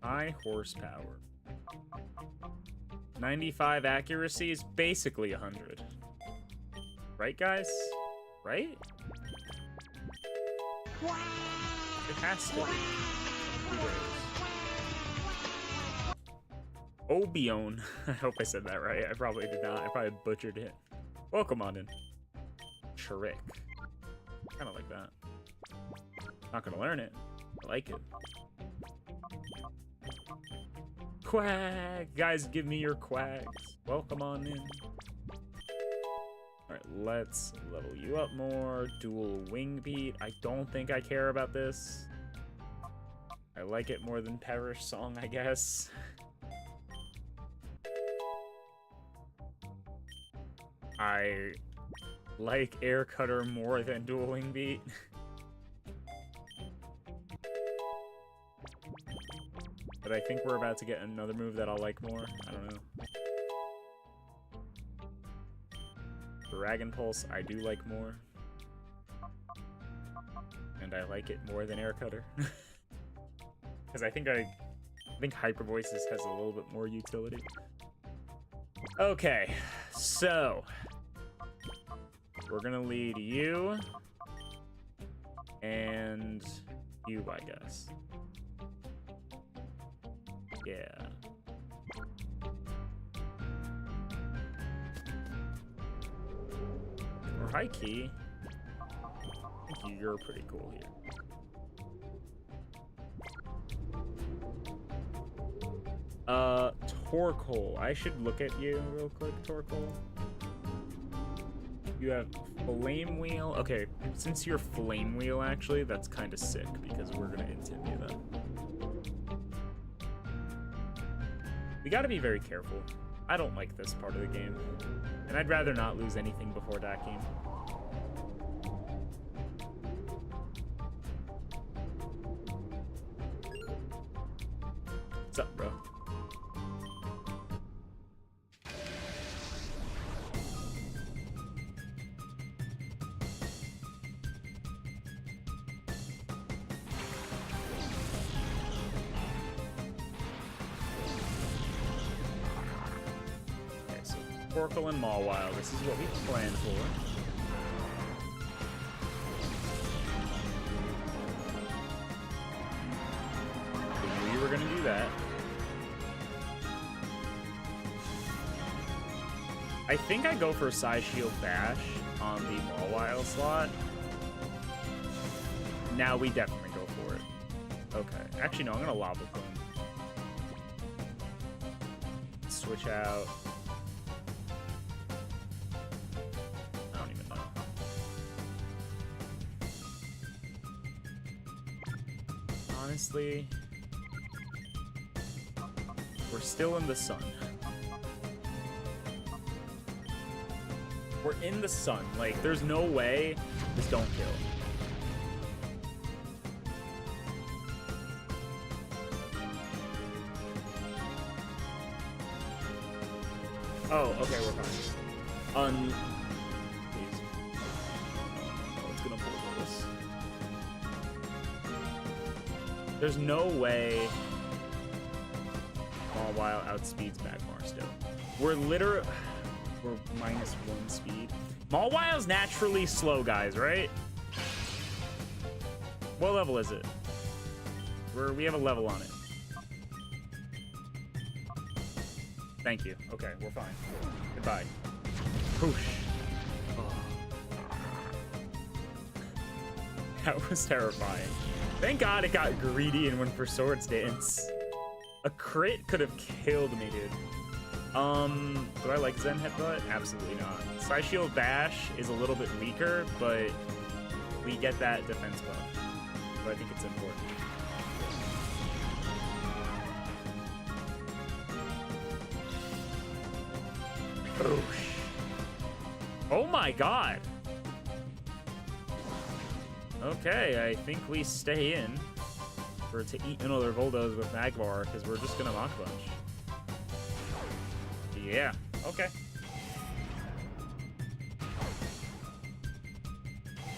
High horsepower. 95 accuracy is basically 100. Right, guys? Right? It has to. Obion. I hope I said that right. I probably did not. I probably butchered it. Welcome on in. Trick. Kind of like that. Not gonna learn it. I like it. Quack! Guys, give me your quacks. Welcome on in. Alright, let's level you up more. Dual wing beat. I don't think I care about this. I like it more than Perish Song, I guess. I like Air Cutter more than Dual Wing Beat. But I think we're about to get another move that I'll like more. I don't know. Dragon Pulse, I do like more. And I like it more than Air Cutter. Because I think Hyper Voices has a little bit more utility. Okay, so we're gonna lead you and you, I guess. Yeah. Or high key. I think you're pretty cool here. Torkoal. I should look at you real quick, Torkoal. You have Flame Wheel. Okay, since you're Flame Wheel, actually, that's kind of sick because we're gonna intime you then. We gotta be very careful. I don't like this part of the game. And I'd rather not lose anything before Dakim. What's up, bro? Torkoal and Mawile. This is what we planned for. We were gonna do that. I think I go for Psy Shield Bash on the Mawile slot. Now we definitely go for it. Okay. Actually, no, I'm gonna Lava Plume. Switch out. Honestly, we're still in the sun. We're in the sun. Like, there's no way this don't kill. Oh, okay, we're fine. Please. Oh, it's gonna pull this. There's no way Mawile outspeeds Magmar still. We're -1 speed. Mawile's naturally slow, guys, right? What level is it? We have a level on it. Thank you. Okay, we're fine. Goodbye. Whoosh. Oh. That was terrifying. Thank God it got greedy and went for Swords Dance. A crit could have killed me, dude. Do I like Zen Headbutt? Absolutely not. Psy Shield Bash is a little bit weaker, but we get that defense buff. So I think it's important. Oh my God. Okay, I think we stay in to eat another Voldos with Magmar, because we're just gonna Mach Punch. Yeah, okay.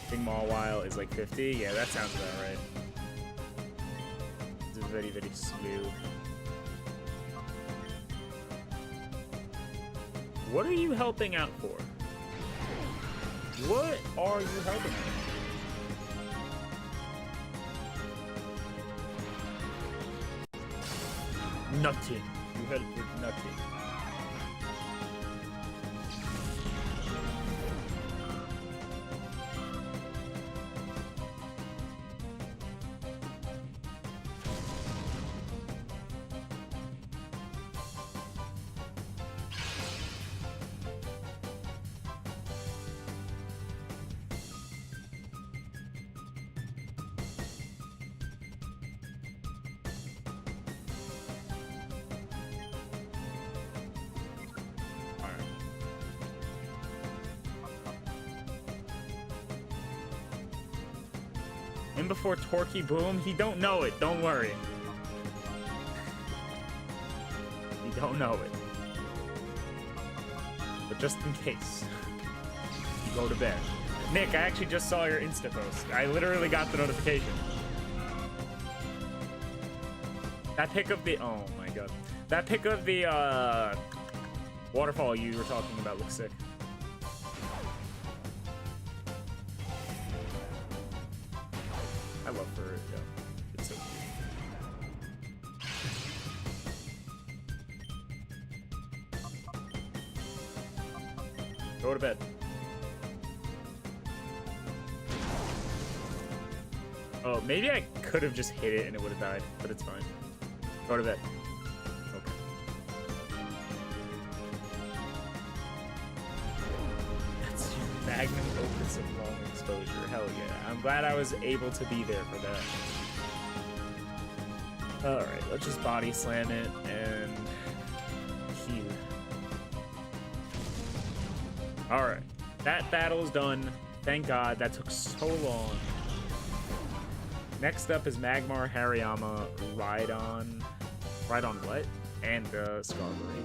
Big Mawile is like 50. Yeah, that sounds about right. It's very, very slow. What are you helping out for? What are you helping out for? Nothing. You help with nothing. In before Torquey Boom, he don't know it, don't worry. He don't know it. But just in case, you go to bed. Nick, I actually just saw your Insta post. I literally got the notification. That pic of the, oh my god. That pic of the waterfall you were talking about looks sick. I love her, yeah. It's so cute. Go to bed. Oh, maybe I could have just hit it and it would have died, but it's fine. Go to bed. Okay. That's your magnum opus of long exposure. Hell yeah. I'm glad I was able to be there for that. Alright, let's just body slam it and heal. Alright. That battle's done. Thank God. That took so long. Next up is Magmar, Hariyama, Rhydon what? And Skarmory.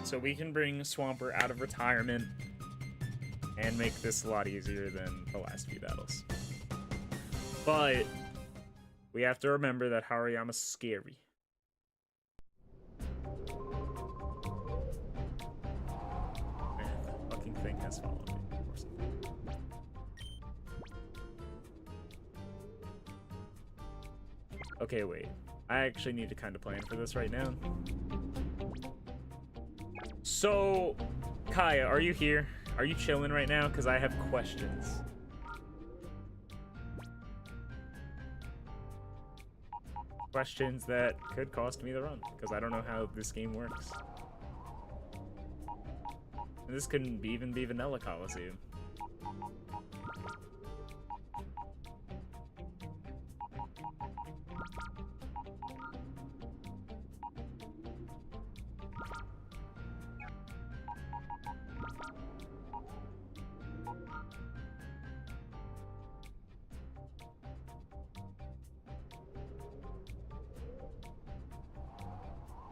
So we can bring Swampert out of retirement and make this a lot easier than the last few battles. But we have to remember that Hariyama's scary. Man, that fucking thing has followed me. Okay, wait. I actually need to kind of plan for this right now. So, Kaya, are you here? Are you chilling right now? Because I have questions. Questions that could cost me the run, because I don't know how this game works. And this couldn't even be Vanilla Colosseum.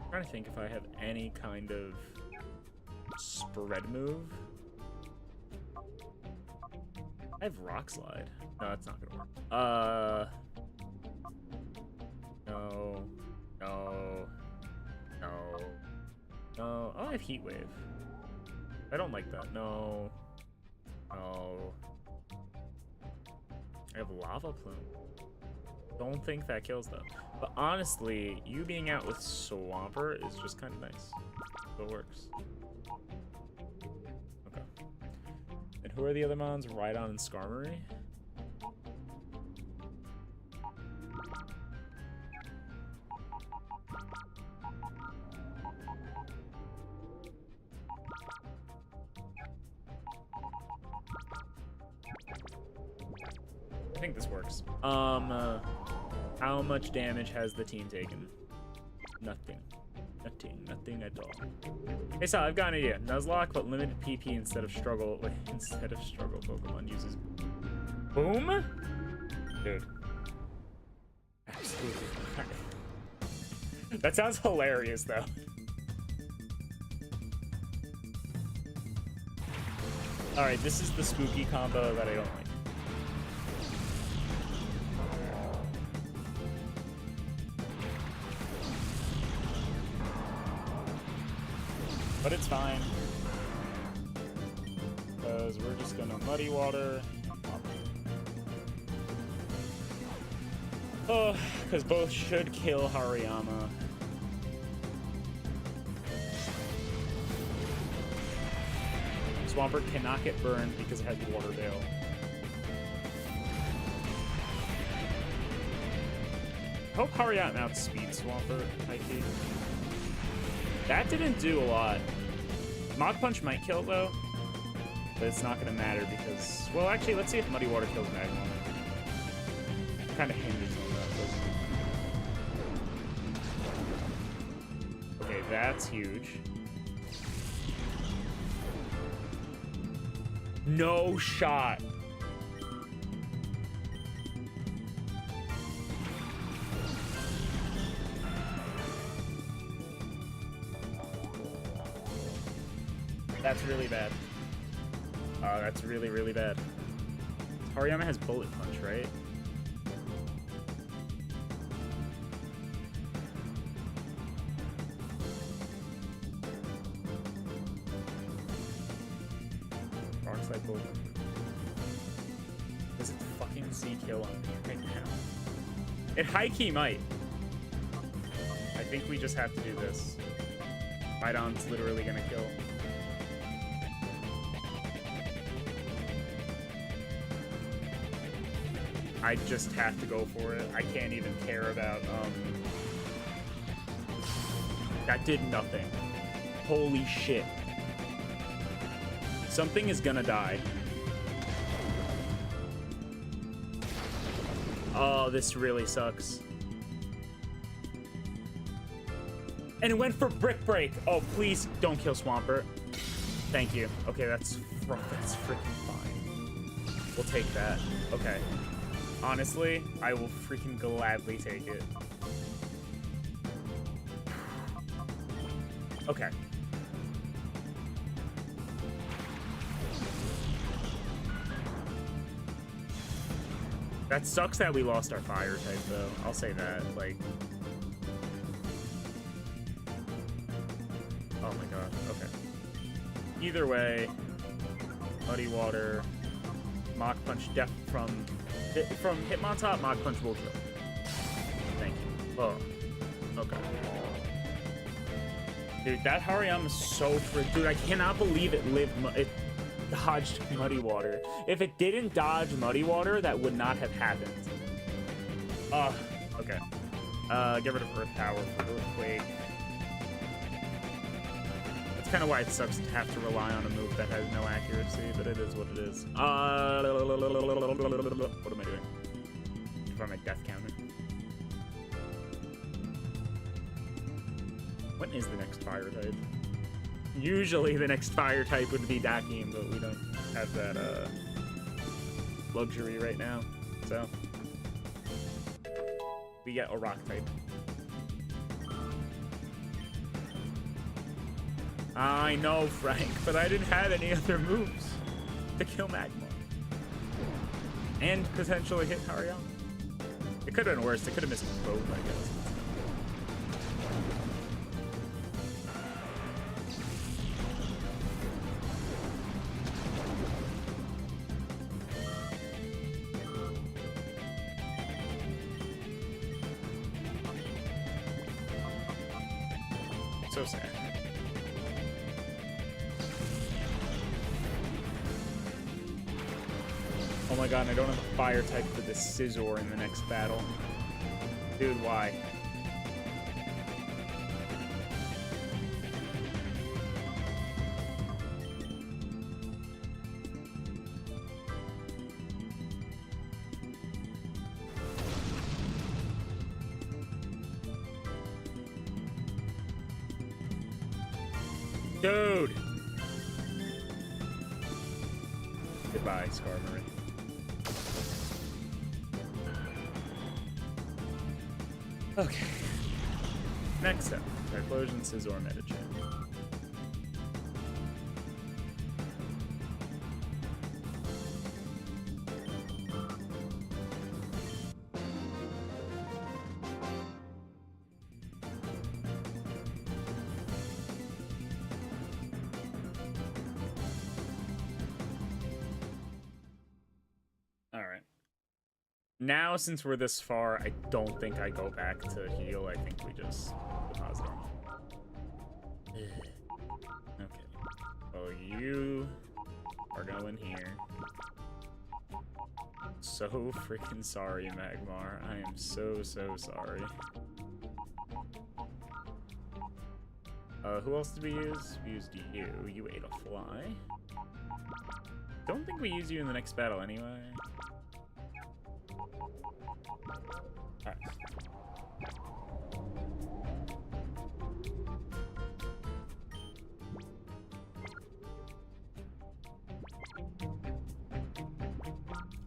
I'm trying to think if I have any kind of spread move. I have Rock Slide. No, that's not gonna work. No. Oh, I have Heat Wave. I don't like that. No. I have Lava Plume. Don't think that kills though. But honestly, you being out with Swampert is just kind of nice. So it works. Okay. And who are the other mons? Rhydon and Skarmory? I think this works. How much damage has the team taken? Nothing. Nothing at all. Hey, so I've got an idea. Nuzlocke, but limited PP instead of struggle. Wait, instead of struggle Pokemon uses Boom? Dude. Absolutely not. That sounds hilarious, though. Alright, this is the spooky combo that I don't like. But it's fine. Because we're just gonna muddy water. Oh, because both should kill Hariyama. Swampert cannot get burned because it has Water Veil. I hope Hariyama outspeeds Swampert, Mikey. That didn't do a lot. Mach Punch might kill, though. But it's not going to matter because... Well, actually, let's see if Muddy Water kills Magmar. Kind of hinges on that, doesn't it? Okay, that's huge. No shot. That's really bad. That's really, really bad. Hariyama has Bullet Punch, right? Like bullet. Does it fucking Z-kill on me right now? It high-key might. I think we just have to do this. Maidon's literally gonna kill. I just have to go for it. I can't even care about, That did nothing. Holy shit. Something is gonna die. Oh, this really sucks. And it went for Brick Break. Oh, please don't kill Swampert. Thank you. Okay, that's freaking fine. We'll take that. Okay. Honestly, I will freaking gladly take it. Okay. That sucks that we lost our fire type, though. I'll say that. Like... Oh my god. Okay. Either way, Muddy Water, Mach Punch from Hitmontop, Mach Punch will kill. Thank you. Oh. Okay. Dude, that Hariyama is so Dude, I cannot believe it dodged Muddy Water. If it didn't dodge Muddy Water, that would not have happened. Okay. Get rid of Earth Power for Earthquake. That's kind of why it sucks to have to rely on a move that has no accuracy, but it is what it is. What am I doing? For my death counter. When is the next fire type? Usually the next fire type would be Dakim, but we don't have that luxury right now. So we get a rock type. I know, Frank, but I didn't have any other moves to kill Magmar. And potentially hit Hariyama. It could have been worse. It could have missed both, I guess. So sad. Oh my god, I don't have a fire type for this Scizor in the next battle. Dude, why? Dude! Goodbye, Skarmory. Okay. Next up, Typhlosion, Scizor, Medicham. Now, since we're this far, I don't think I go back to heal. I think we just deposit them. Okay. Oh, you are going here. So freaking sorry, Magmar. I am so sorry. Who else did we use? We used you. You ate a fly. Don't think we use you in the next battle anyway. Alright.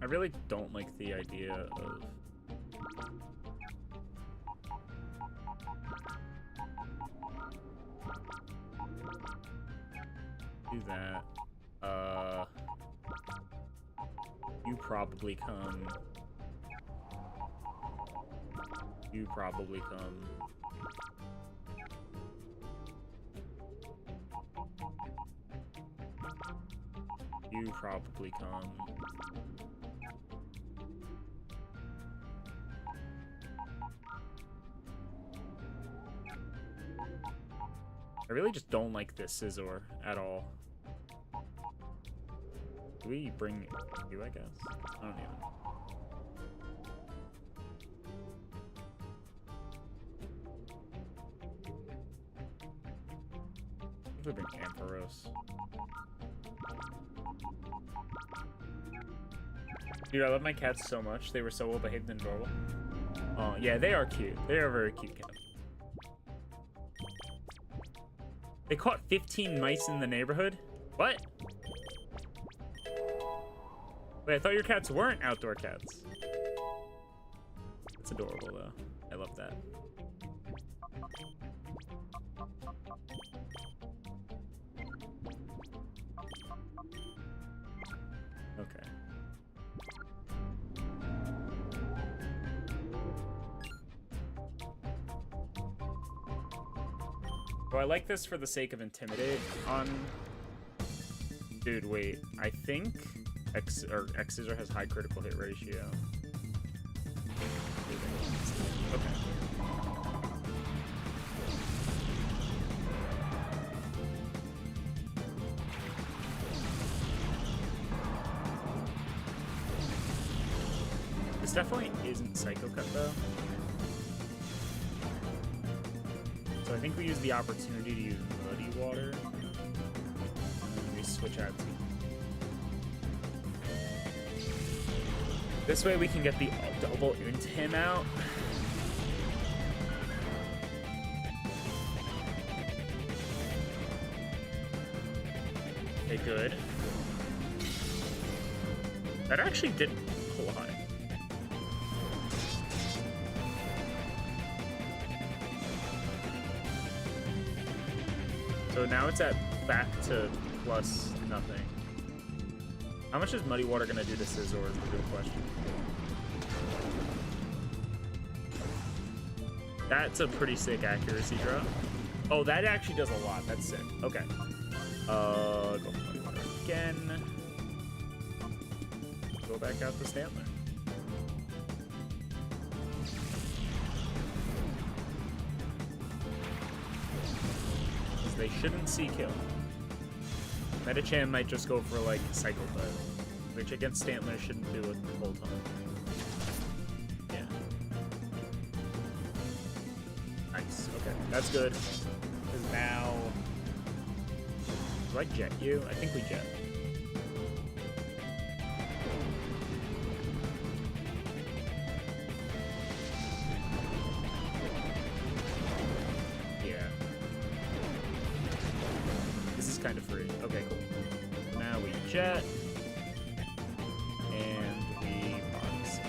I really don't like the idea of do that. You probably come. You probably come. You probably come. I really just don't like this Scizor at all. Do we bring you, I guess? I don't even. We bring Ampharos. Dude, I love my cats so much. They were so well behaved and adorable. Oh, yeah, they are cute. They are very cute cats. They caught 15 mice in the neighborhood? What? Wait, I thought your cats weren't outdoor cats. It's adorable, though. I love that. Okay. So I like this for the sake of Intimidate on... Dude, wait. I think X-Scissor has high critical hit ratio. Okay. This definitely isn't Psycho Cut, though. So I think we use the opportunity to use Muddy Water. And then we switch out to... This way we can get the double into him out. Okay, good. That actually didn't apply. So now it's at back to plus nothing. How much is Muddy Water gonna do to Scizor is the good question. That's a pretty sick accuracy drop. Oh, that actually does a lot. That's sick. Okay. Go for Muddy Water again. Go back out to Stantler. They shouldn't see kill. Medicham might just go for like Psycho Cut, which against Stantler shouldn't do it the whole time. Yeah. Nice. Okay, that's good. Because now, do I jet you? I think we jet. Kind of free. Okay, cool. Now we jet. And we box.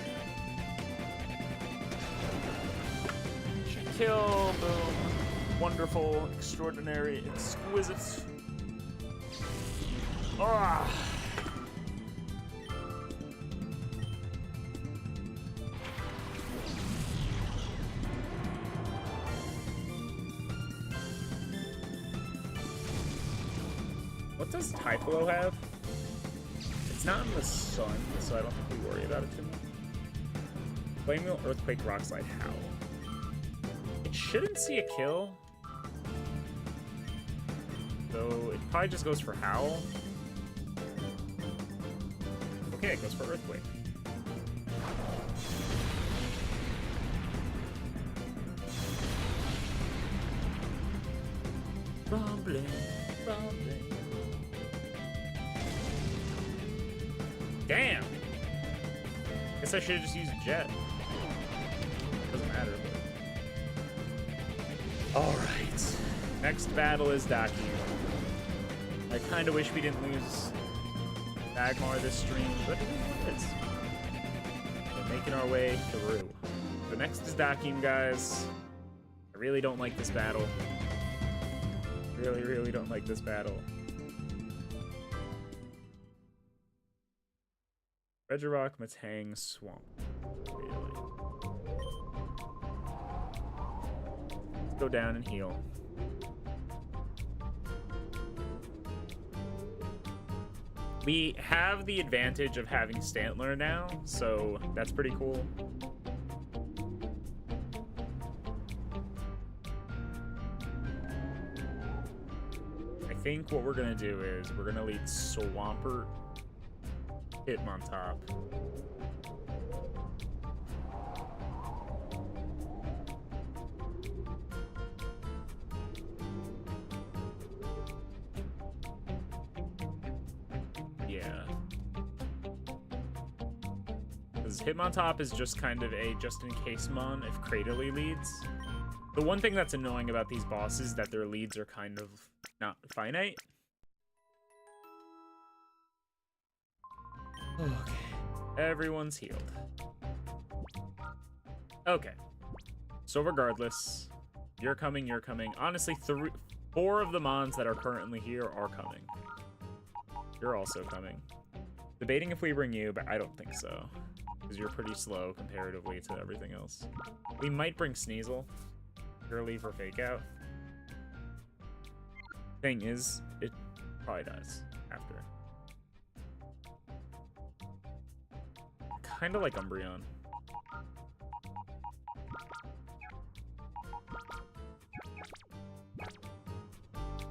kill. Boom. Wonderful, extraordinary, exquisite. Ah. What does Typhlo have? It's not in the sun, so I don't think we worry about it too much. Flame Wheel, Earthquake, Rock Slide, Howl. It shouldn't see a kill. So it probably just goes for Howl. Okay, it goes for Earthquake. Rumbling, rumbling. Damn! Guess I should have just used a jet. Doesn't matter. Alright. Next battle is Daku. I kind of wish we didn't lose Magmar this stream, but it is what it is. We're making our way through. The next is Dakim, guys. I really don't like this battle. Really, really don't like this battle. Regirock, Matang, Swamp. Really. Let's go down and heal. We have the advantage of having Stantler now, so that's pretty cool. I think what we're gonna do is we're gonna lead Swampert, Hitmontop. Yeah. Because Hitmontop is just kind of a just-in-case mon if Cradily leads. The one thing that's annoying about these bosses is that their leads are kind of not finite. Okay, everyone's healed. Okay, so regardless, you're coming, you're coming. Honestly, 4 of the mons that are currently here are coming. You're also coming. Debating if we bring you, but I don't think so, because you're pretty slow comparatively to everything else. We might bring Sneasel, purely for Fake Out. Thing is, it probably dies after. Kind of like Umbreon.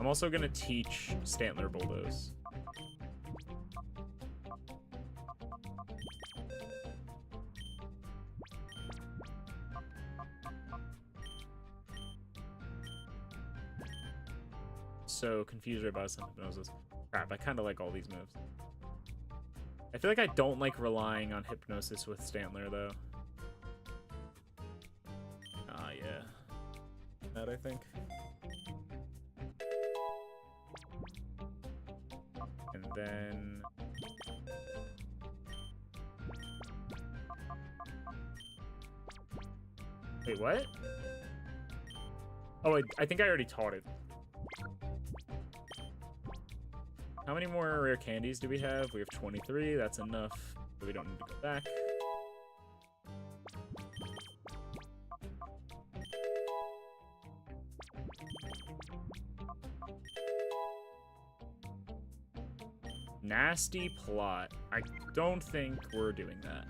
I'm also gonna teach Stantler Bulldoze. So confused about some hypnosis. Crap, I kind of like all these moves. I feel like I don't like relying on hypnosis with Stantler though. Ah, yeah. That I think. And then wait, what? Oh, I think I already taught it. How many more rare candies do we have? We have 23. That's enough. So we don't need to go back. Nasty plot. I don't think we're doing that.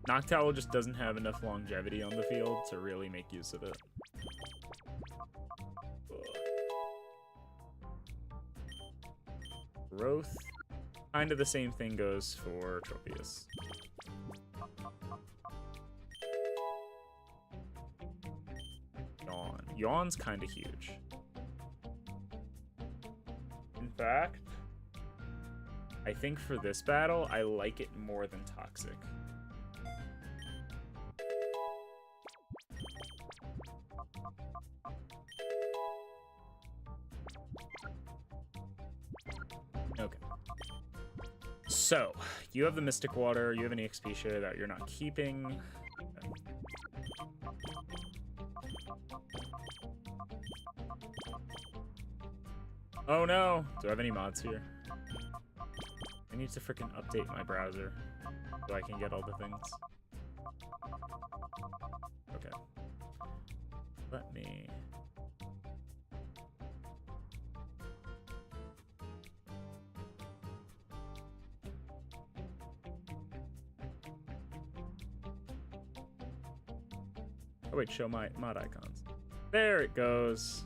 Noctowl just doesn't have enough longevity on the field to really make use of it. Growth. Kind of the same thing goes for Tropius. Yawn. Yawn's kind of huge. In fact, I think for this battle, I like it more than Toxic. Okay. So, you have the Mystic Water, you have an EXP share that you're not keeping. Oh no! Do I have any mods here? I need to freaking update my browser so I can get all the things. Okay. Let me... Oh wait, show my mod icons. There it goes.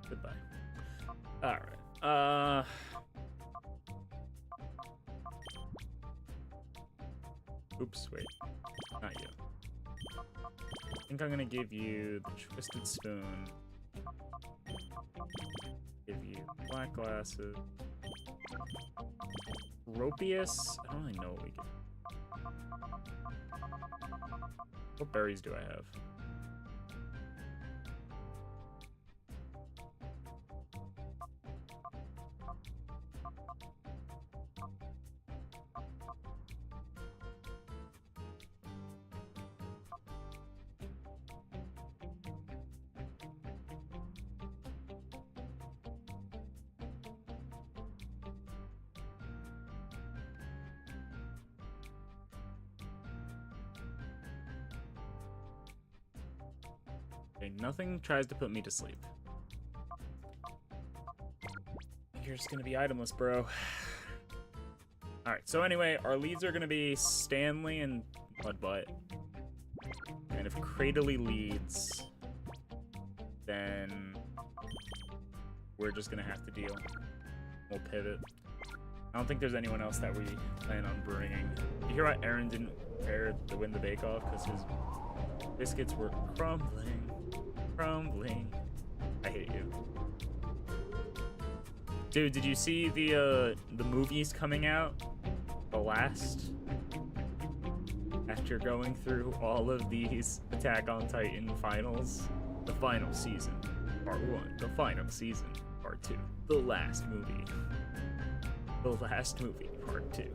Goodbye. Alright. Oops, wait. Not you. I think I'm gonna give you the Twisted Spoon. Give you black glasses. Ropius? I don't really know what we get. What berries do I have? Okay, nothing tries to put me to sleep. You're just gonna be itemless, bro. Alright, so anyway, our leads are gonna be Stanley and Mudbutt. And if Cradley leads, then we're just gonna have to deal. We'll pivot. I don't think there's anyone else that we plan on bringing. You hear why Aaron didn't prepare to win the bake-off? Because his biscuits were crumbling. Crumbling. I hate you. Dude, did you see the movies coming out? The last? After going through all of these Attack on Titan finals. The final season, part 1. The final season, part 2. The last movie. The last movie, part 2.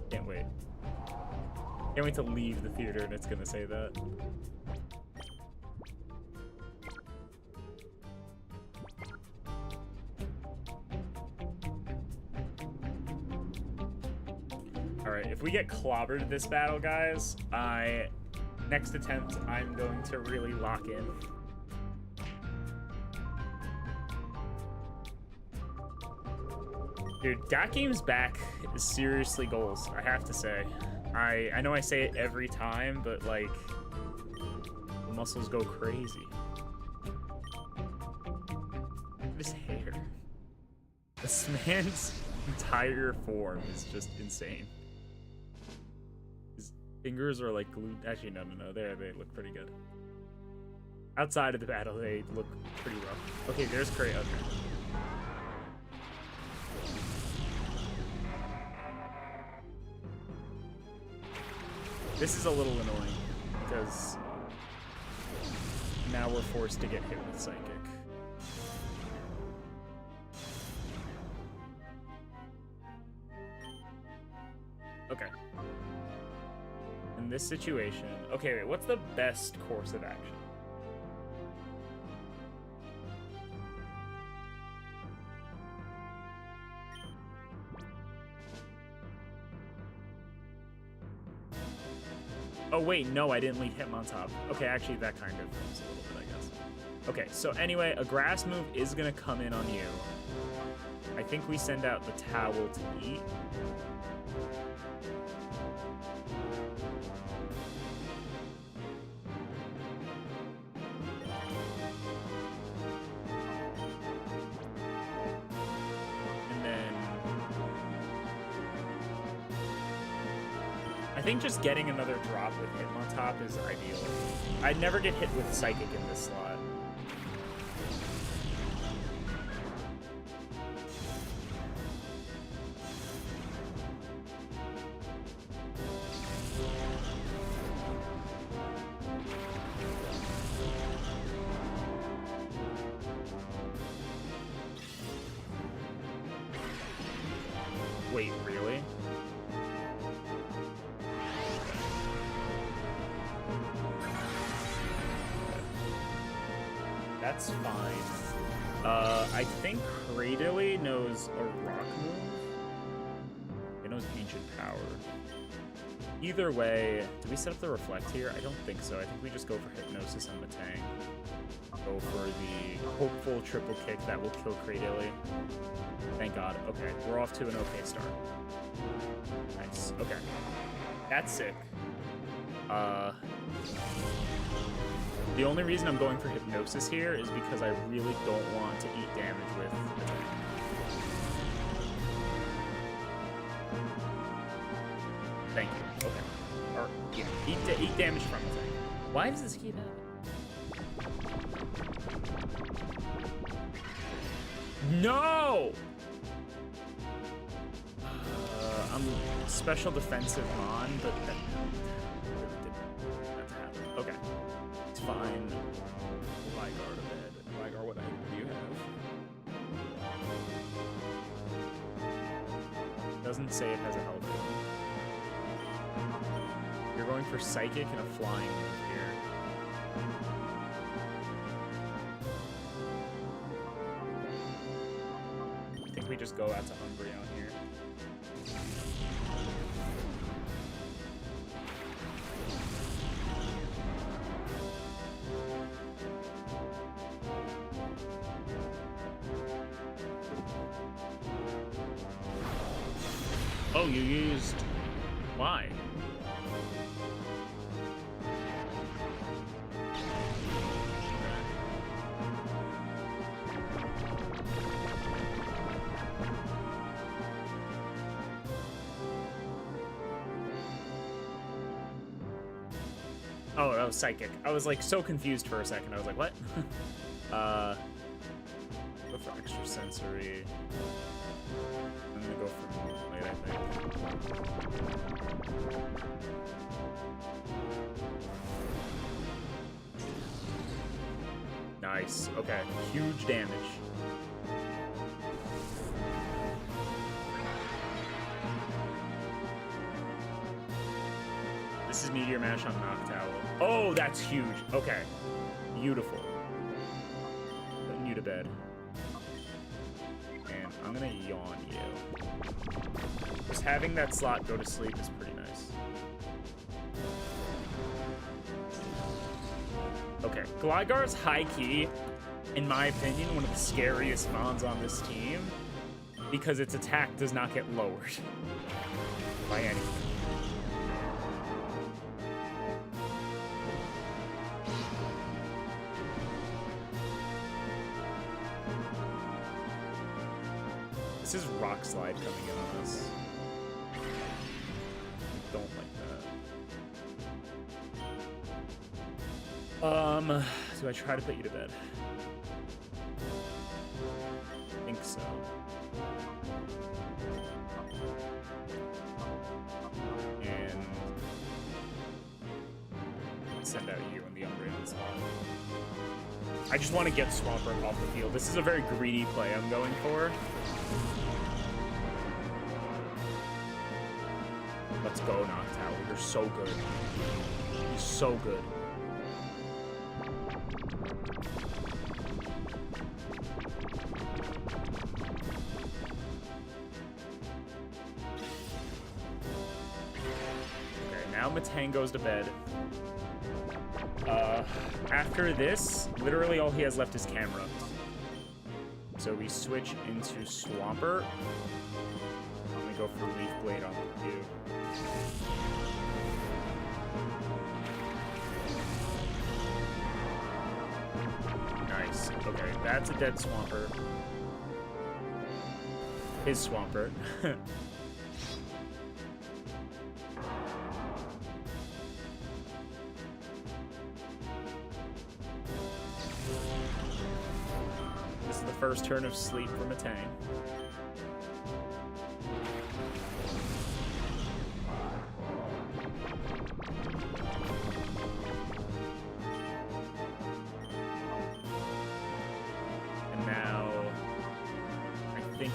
Can't wait. Can't wait to leave the theater and it's gonna say that. Alright, if we get clobbered this battle, guys, next attempt, I'm going to really lock in. Dude, that game's back is seriously goals, I have to say. I know I say it every time, but, like, the muscles go crazy. Look at his hair. This man's entire form is just insane. His fingers are, like, glued. Actually, no. They look pretty good. Outside of the battle, they look pretty rough. Okay, there's Cray. Okay. This is a little annoying, because now we're forced to get hit with Psychic. Okay. In this situation... Okay, wait, what's the best course of action? Oh, wait, no, I didn't leave Hitmontop. Okay, actually, that kind of helps a little bit, I guess. Okay, so anyway, a grass move is going to come in on you. I think we send out the towel to eat. I think just getting another drop with Hitmontop is ideal. I'd never get hit with Psychic in this slot. Wait, really? That's fine. I think Cradily knows a rock move. It knows Ancient Power. Either way, do we set up the Reflect here? I don't think so. I think we just go for Hypnosis on Matang. Go for the hopeful triple kick that will kill Cradily. Thank God. Okay, we're off to an okay start. Nice. Okay. That's sick. The only reason I'm going for Hypnosis here is because I really don't want to eat damage with Matang. Thank you. Okay. Or, yeah, eat damage from Matang. Why does this keep happening? No! I'm special defensive Mon, but that really didn't have to happen. Okay. It's fine. Ligar to bed. Ligar, what item do you have? Doesn't say it has a health item. You're going for Psychic and a Flying move here. I think we just go out to Umbreon here. Oh, you used... Why? Oh, that was Psychic. I was like so confused for a second. I was like, what? Go for Extrasensory. I'm gonna go for Moonlight, I think. Nice. Okay. Huge damage. This is Meteor Mash on Noctowl. Oh, that's huge. Okay. Beautiful. Putting you to bed. And I'm gonna yawn you. Just having that slot go to sleep is pretty nice. Okay. Gligar's high key, in my opinion, one of the scariest mons on this team because its attack does not get lowered by anything. This is Rock Slide coming in on us. I don't like that. Do I try to put you to bed? I think so. And send out you on the Umbreon spot. I just want to get Swampert off the field. This is a very greedy play I'm going for. Let's go, Noctowl. You're so good. You're so good. Okay, now Matang goes to bed. After this, literally all he has left is Camera. So we switch into Swampert. I'm gonna go for Leaf Blade on you. Nice. Okay, that's a dead Swampert. His Swampert. This is the first turn of sleep for Matang.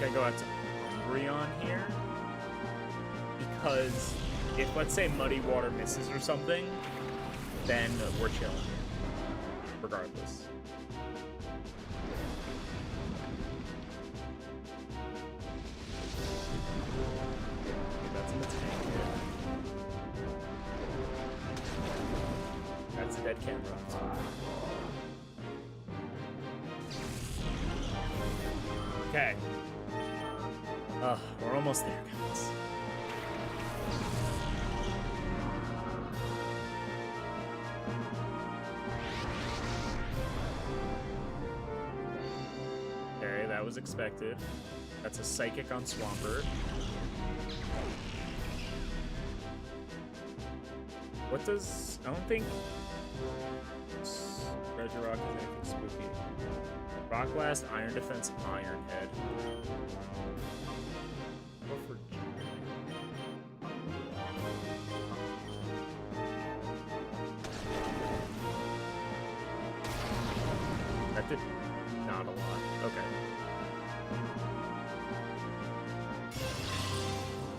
I go out to Umbreon here because if, let's say, Muddy Water misses or something, then we're chilling. regardless. That's in the tank here. That's a dead camera. Okay. We're almost there, guys. Okay, that was expected. That's a psychic on Swampert. What does... I don't think... Regirock is anything spooky. Rock Blast, Iron Defense, Iron Head. Go for... That did not a lot. Okay.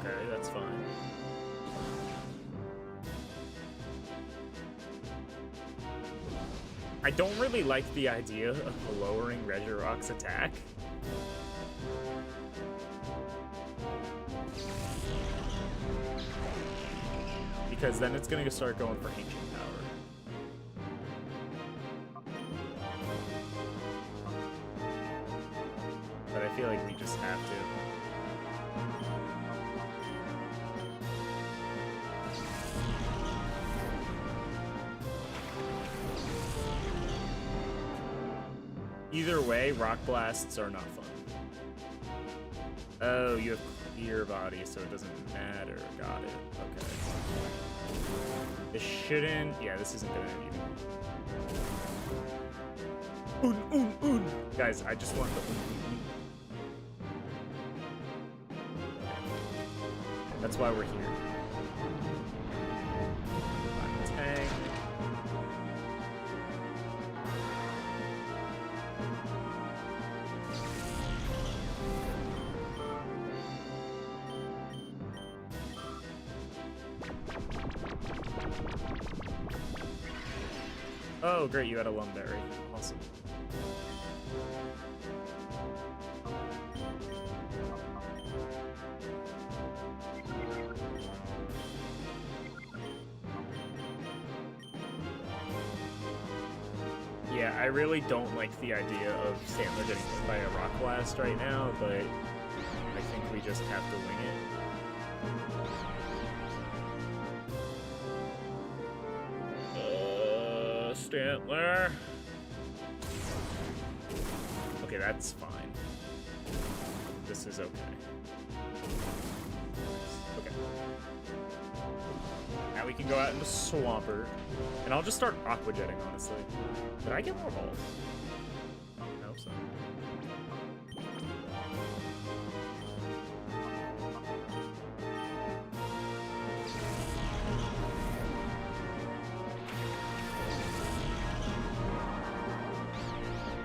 Okay, that's fine. I don't really like the idea of lowering Regirock's attack. Because then it's gonna start going for Ancient Power. But I feel like we just have to. Either way, Rock Blasts are not fun. Oh, you have clear body, so it doesn't matter. Got it. Okay. This shouldn't... Yeah, this isn't gonna even... Guys, I just want the... That's why we're here. Tank. Oh, great, you had a Lumberry. Awesome. Yeah, I really don't like the idea of Stantler getting hit by a Rock Blast right now, but I think we just have to wing it. Stantler. Okay, that's fine. This is okay. Okay. Now we can go out into Swampert. And I'll just start Aqua Jetting, honestly. Did I get more balls? I hope so.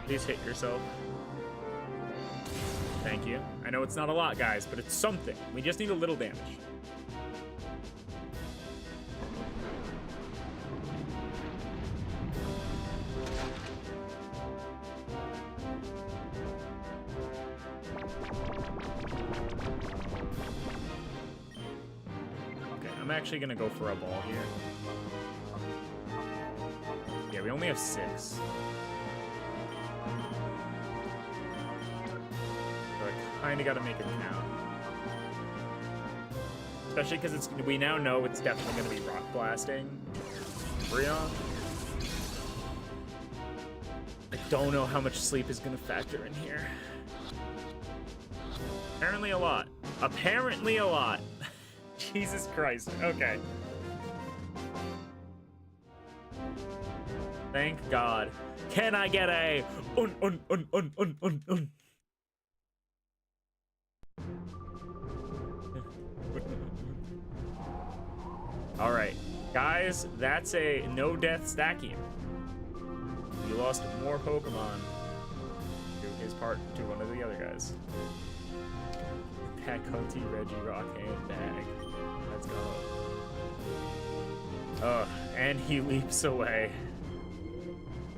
Please hit yourself. Thank you. I know it's not a lot, guys, but it's something. We just need a little damage. Okay, I'm actually gonna go for a ball here. Yeah, we only have 6. Kinda gotta make it count. Especially because we now know it's definitely gonna be Rock Blasting Umbreon. I don't know how much sleep is gonna factor in here. Apparently a lot. Apparently a lot. Jesus Christ. Okay. Thank God. Can I get a All right, guys, that's a no-death Stackium. You lost more Pokemon to his part to one of the other guys. Paconti, Regirock, and Bag. Let's go. Oh, and he leaps away.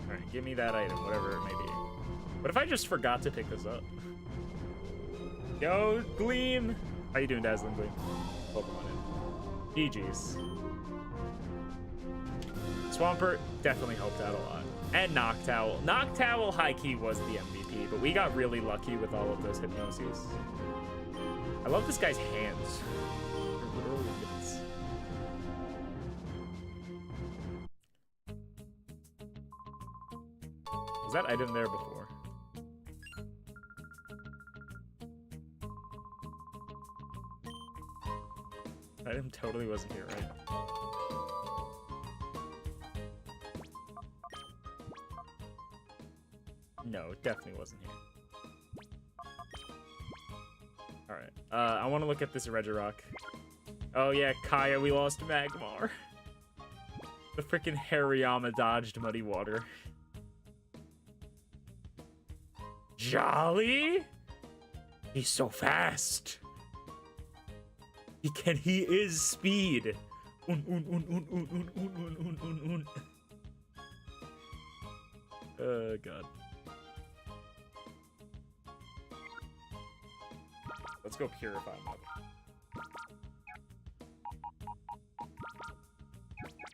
All right, Give me that item, whatever it may be. What if I just forgot to pick this up? Yo, Gleam! How you doing, Dazzling Gleam? Pokemon in. GG's. Swampert definitely helped out a lot. And Noctowl. Noctowl high-key was the MVP, but we got really lucky with all of those Hypnoses. I love this guy's hands. They're literally bits. Was that item there before? Item totally wasn't here, right? No, it definitely wasn't here. Alright. I want to look at this Regirock. Oh yeah, Kaya, we lost Magmar. The freaking Hariyama dodged Muddy Water. Jolly? He's so fast. He is speed. Oh god. Let's go purify him up.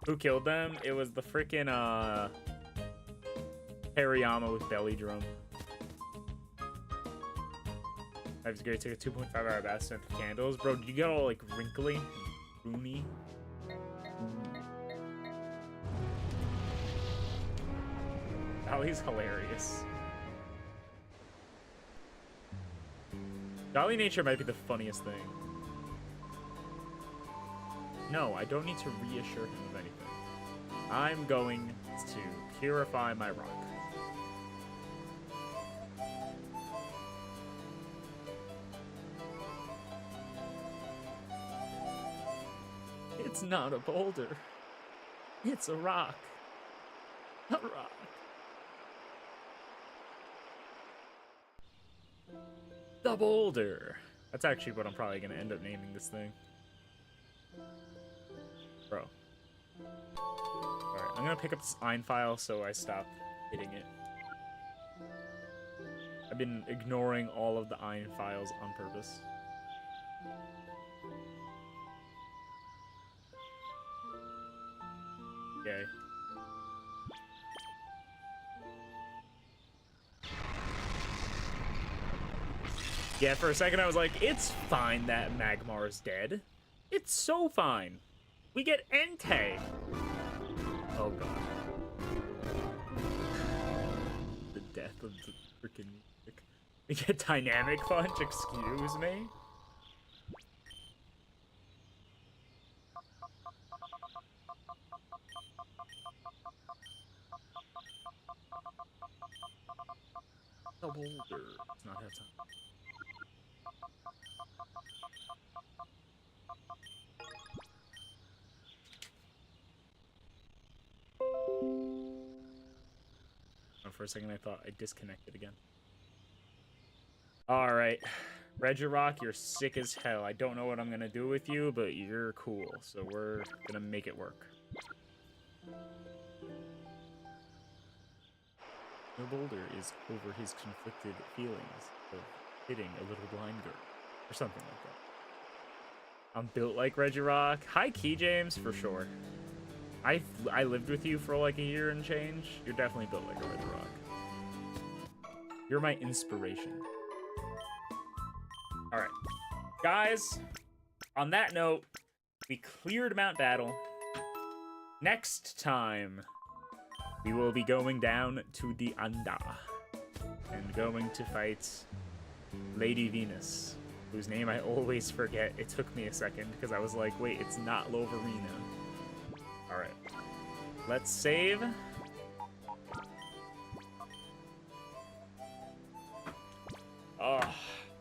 Who killed them? It was the freaking Hariyama with Belly Drum. I was great. Take a 2.5 hour bath, sent the candles. Bro, did you get all like wrinkly and roomy? Dolly's hilarious. Dolly Nature might be the funniest thing. No, I don't need to reassure him of anything. I'm going to purify my rock. It's not a boulder. It's a rock. A rock. The boulder. That's actually what I'm probably going to end up naming this thing. Bro. Alright, I'm going to pick up this Ein file so I stop hitting it. I've been ignoring all of the Ein files on purpose. Okay. Yeah, for a second I was like, it's fine that Magmar is dead. It's so fine. We get Entei. Oh god. The death of the freaking music. We get Dynamic Punch, excuse me? The boulder. It's not that time. Oh, for a second I thought I disconnected again. Alright. Regirock, you're sick as hell. I don't know what I'm gonna do with you, but you're cool. So we're gonna make it work. The boulder is over his conflicted feelings of hitting a little blind girl. Or something like that. I'm built like Regirock. Hi, Key James, for sure. I lived with you for like a year and change. You're definitely built like a Regirock. You're my inspiration. Alright. Guys, on that note, we cleared Mount Battle. Next time, we will be going down to the Anda and going to fight Lady Venus, whose name I always forget. It took me a second because I was like, wait, it's not Lovarina. Alright. Let's save.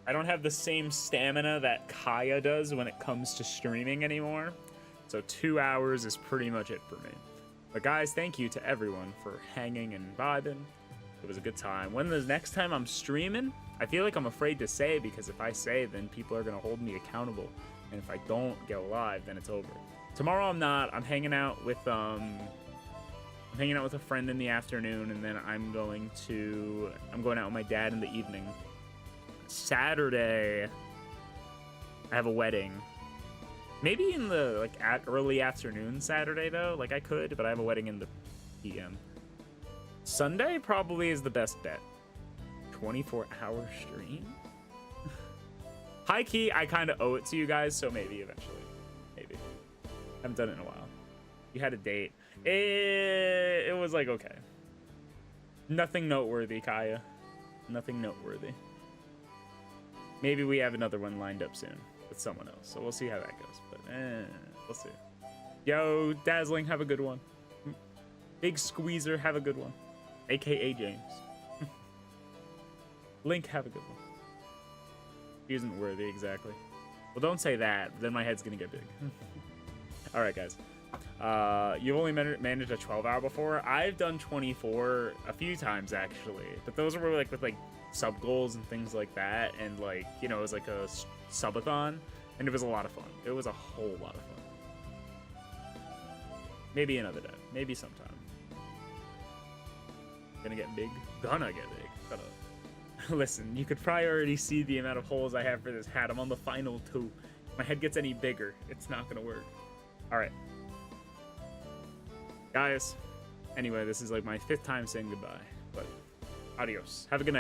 I don't have the same stamina that Kaya does when it comes to streaming anymore. So 2 hours is pretty much it for me. But guys, thank you to everyone for hanging and vibing. It was a good time. When the next time I'm streaming, I feel like I'm afraid to say, because if I say, then people are going to hold me accountable. And if I don't get live, then it's over. Tomorrow I'm not. I'm hanging out with I'm hanging out with a friend in the afternoon, and then I'm going out with my dad in the evening. Saturday, I have a wedding. Maybe in the like early afternoon Saturday though. Like I could, but I have a wedding in the PM. Sunday probably is the best bet. 24-hour stream. High key, I kind of owe it to you guys, so maybe eventually. Maybe. Haven't done it in a while. You had a date. It was like okay. Nothing noteworthy, Kaya. Nothing noteworthy. Maybe we have another one lined up soon with someone else, so we'll see how that goes. But we'll see. Yo, Dazzling, have a good one. Big Squeezer, have a good one. AKA James. Link, have a good one. He isn't worthy, exactly. Well, don't say that. Then my head's gonna get big. All right, guys. You've only managed a 12-hour before. I've done 24 a few times actually, but those were like with like sub goals and things like that, and like, you know, it was like a subathon, and it was a lot of fun. It was a whole lot of fun. Maybe another day. Maybe sometime. Gonna get big. Gonna get big. Gonna. Listen, you could probably already see the amount of holes I have for this hat. I'm on the final 2. If my head gets any bigger, it's not gonna work. All right, guys. Anyway, this is like my 5th time saying goodbye, but adios. Have a good night.